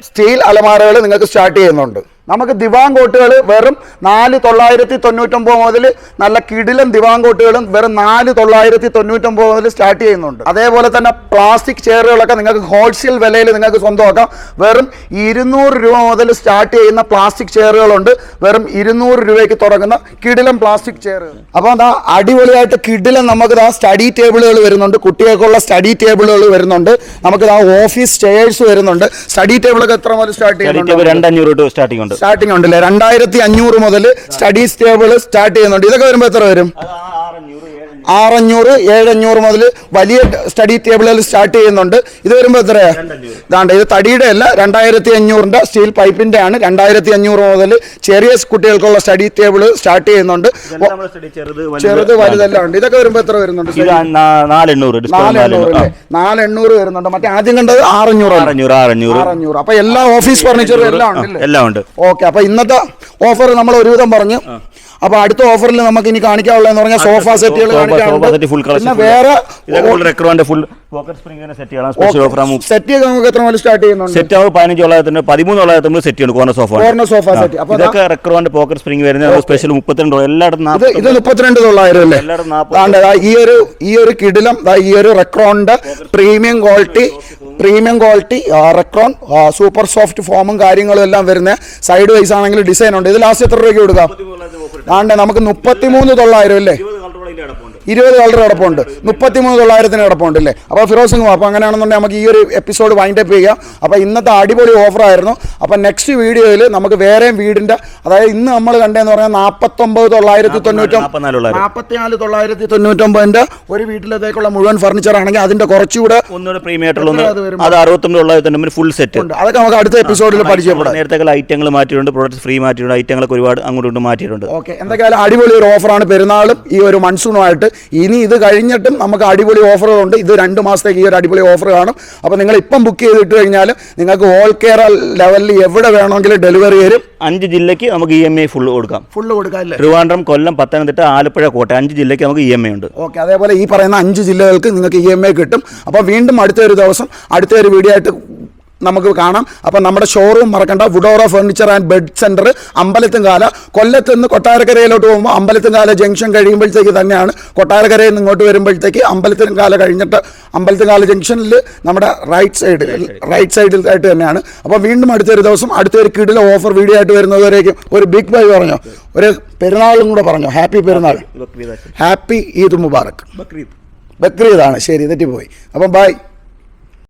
സ്റ്റീൽ അലമാരകൾ നിങ്ങൾക്ക് സ്റ്റാർട്ട് ചെയ്യുന്നുണ്ട്. നമുക്ക് ദിവാൻ കോട്ടുകൾ വെറും 4,999 മുതൽ നല്ല കിടിലം ദിവാൻ കോട്ടുകളും വെറും 4,999 മുതൽ സ്റ്റാർട്ട് ചെയ്യുന്നുണ്ട്. അതേപോലെ തന്നെ പ്ലാസ്റ്റിക് ചെയറുകളൊക്കെ നിങ്ങൾക്ക് ഹോൾസെയിൽ വിലയിൽ നിങ്ങൾക്ക് സ്വന്തമാക്കാം. വെറും 200 രൂപ മുതൽ സ്റ്റാർട്ട് ചെയ്യുന്ന പ്ലാസ്റ്റിക് ചെയറുകളുണ്ട്. വെറും 200 രൂപയ്ക്ക് തുടങ്ങുന്ന കിടിലം പ്ലാസ്റ്റിക് ചെയറുകൾ. അപ്പോൾ അടിപൊളിയായിട്ട് കിടിലം നമുക്ക് സ്റ്റഡി ടേബിളുകൾ വരുന്നുണ്ട്. കുട്ടികൾക്കുള്ള സ്റ്റഡി ടേബിളുകൾ വരുന്നുണ്ട്. നമുക്ക് ഓഫീസ് ചെയർസ് വരുന്നുണ്ട്. സ്റ്റഡി ടേബിളൊക്കെ എത്ര മുതൽ സ്റ്റാർട്ട് ചെയ്യുന്നുണ്ട്? 2,500 സ്റ്റാർട്ടിംഗ് ഉണ്ടല്ലേ? 2,500 മുതൽ സ്റ്റഡി ടേബിൾ സ്റ്റാർട്ട് ചെയ്യുന്നുണ്ട്. ഇതൊക്കെ വരുമ്പോൾ എത്ര വരും? 600, 700 മുതൽ വലിയ സ്റ്റഡി ടേബിളുകൾ സ്റ്റാർട്ട് ചെയ്യുന്നുണ്ട്. ഇത് വരുമ്പോൾ എത്രയാ? ഇത് തടിയുടെ അല്ല, 2,500 സ്റ്റീൽ പൈപ്പിന്റെ ആണ്. 2,500 മുതൽ ചെറിയ കുട്ടികൾക്കുള്ള സ്റ്റഡി ടേബിൾ സ്റ്റാർട്ട് ചെയ്യുന്നുണ്ട്. ചെറുത് വലുതെല്ലാം ഉണ്ട്. ഇതൊക്കെ വരുമ്പോൾ എത്ര വരുന്നുണ്ട്? 4,800 വരുന്നുണ്ട്. മറ്റേ ആദ്യം കണ്ടത് 600. അപ്പൊ എല്ലാ ഓഫീസ് ഫർണിച്ചറും എല്ലാം ഉണ്ട്. ഓക്കെ, അപ്പൊ ഇന്നത്തെ ഓഫർ നമ്മൾ ഒരുവിധം പറഞ്ഞു. അപ്പൊ അടുത്ത ഓഫറിൽ നമുക്ക് ഇനി കാണിക്കാനുള്ളതെന്ന് പറഞ്ഞാൽ സോഫ സെറ്റുകൾ വേറെ സെറ്റ് നമുക്ക് എത്ര മുതൽ സ്റ്റാർട്ട് ചെയ്യുന്നുണ്ട്? സെറ്റ് 15,900, 13,900 സെറ്റ് ഉണ്ട്. Corner sofa set. അപ്പൊ ഇതൊക്കെ റെക്രോന്റെ പോക്കറ്റ് സ്പ്രിംഗ് വരുന്നത് സ്പെഷ്യൽ 32. എല്ലായിടത്തും ഇത് 32,900 അല്ലേ? ഈ ഒരു കിടിലം ഈ ഒരു റെക്രോണിന്റെ premium quality Recron super soft ഫോമും കാര്യങ്ങളും എല്ലാം വരുന്ന സൈഡ് വൈസ് ആണെങ്കിൽ ഡിസൈൻ ഉണ്ട്. ഇത് ലാസ്റ്റ് എത്ര രൂപയ്ക്ക് കൊടുക്കാം? നമുക്ക് 33,900 അല്ലേ? 20 കളർ കിടപ്പുണ്ട്. 33,900 കിടപ്പുണ്ട് അല്ലേ? അപ്പോൾ ഫിറോസ്, അപ്പോൾ അങ്ങനെയാണെന്നുണ്ടെങ്കിൽ നമുക്ക് ഈ ഒരു എപ്പിസോഡ് വൈൻഡ് അപ്പ് ചെയ്യാം. അപ്പോൾ ഇന്നത്തെ അടിപൊളി ഓഫറായിരുന്നു. അപ്പോൾ നെക്സ്റ്റ് വീഡിയോയിൽ നമുക്ക് വേറെയും വീടിൻ്റെ, അതായത് ഇന്ന് നമ്മൾ കണ്ടതെന്ന് പറഞ്ഞാൽ 44,999 ഒരു വീട്ടിലത്തേക്കുള്ള മുഴുവൻ ഫർണിച്ചർ ആണെങ്കിൽ അതിന്റെ കുറച്ചുകൂടെ അത് 69,900 ഫുൾ സെറ്റ് ഉണ്ട്. അതൊക്കെ നമുക്ക് അടുത്ത എപ്പിസോഡിൽ പരിചയപ്പെടാം. നേരത്തെ ഐറ്റങ്ങൾ മാറ്റിയിട്ടുണ്ട്, പ്രോഡക്റ്റ് ഫ്രീ മാറ്റിയിട്ടുണ്ട്, ഐറ്റങ്ങളൊക്കെ ഒരുപാട് അങ്ങോട്ട് മാറ്റിയിട്ടുണ്ട്. ഓക്കെ, എന്തൊക്കെയായാലും അടിപൊളി ഒരു ഓഫറാണ് പെരുന്നാളും ഈ ഒരു മൺസൂണുമായിട്ട്. ഇനി ഇത് കഴിഞ്ഞിട്ടും നമുക്ക് അടിപൊളി ഓഫറുകളുണ്ട്. ഇത് 2 മാസത്തേക്ക് ഈ ഒരു അടിപൊളി ഓഫർ കാണും. അപ്പോൾ നിങ്ങൾ ഇപ്പം ബുക്ക് ചെയ്തിട്ട് കഴിഞ്ഞാൽ നിങ്ങൾക്ക് ഓൾ കേരള ലെവലിൽ എവിടെ വേണമെങ്കിലും ഡെലിവറി തരും. 5 ജില്ലയ്ക്ക് നമുക്ക് EMI ഫുൾ കൊടുക്കാം. അല്ലേ? ട്രിവാൻഡ്രം, കൊല്ലം, പത്തനംതിട്ട, ആലപ്പുഴ, കോട്ടയം 5 ജില്ലയ്ക്ക് നമുക്ക് EMI ഉണ്ട്. ഓക്കെ, അതേപോലെ ഈ പറയുന്ന 5 ജില്ലകൾക്ക് നിങ്ങൾക്ക് EMI കിട്ടും. അപ്പോൾ വീണ്ടും അടുത്തൊരു ദിവസം അടുത്തൊരു വീഡിയോ ആയിട്ട് നമുക്ക് കാണാം. അപ്പം നമ്മുടെ ഷോറൂം മറക്കണ്ട, Woodora furniture and bed centre, Ambalathumkala. കൊല്ലത്ത് നിന്ന് കൊട്ടാരക്കരയിലോട്ട് പോകുമ്പോൾ അമ്പലത്തുംകാല ജംഗ്ഷൻ കഴിയുമ്പോഴത്തേക്ക് തന്നെയാണ്. കൊട്ടാരക്കരയിൽ നിന്ന് ഇങ്ങോട്ട് വരുമ്പോഴത്തേക്ക് അമ്പലത്തുംകാല കഴിഞ്ഞിട്ട് അമ്പലത്തുംകാല ജംഗ്ഷനിൽ നമ്മുടെ റൈറ്റ് സൈഡിലായിട്ട് തന്നെയാണ്. അപ്പോൾ വീണ്ടും അടുത്തൊരു ദിവസം അടുത്തൊരു കിടില ഓഫർ വീഡിയോ ആയിട്ട് വരുന്നതുവരേക്കും ഒരു ബിഗ് ബൈ പറഞ്ഞോ, ഒരു പെരുന്നാളും കൂടെ പറഞ്ഞോ. ഹാപ്പി പെരുന്നാൾ, ഹാപ്പി ഈദ് മുബാറക്. ബക്രീദാണ്. ശരി, തെറ്റിപ്പോയി. അപ്പം ബൈ.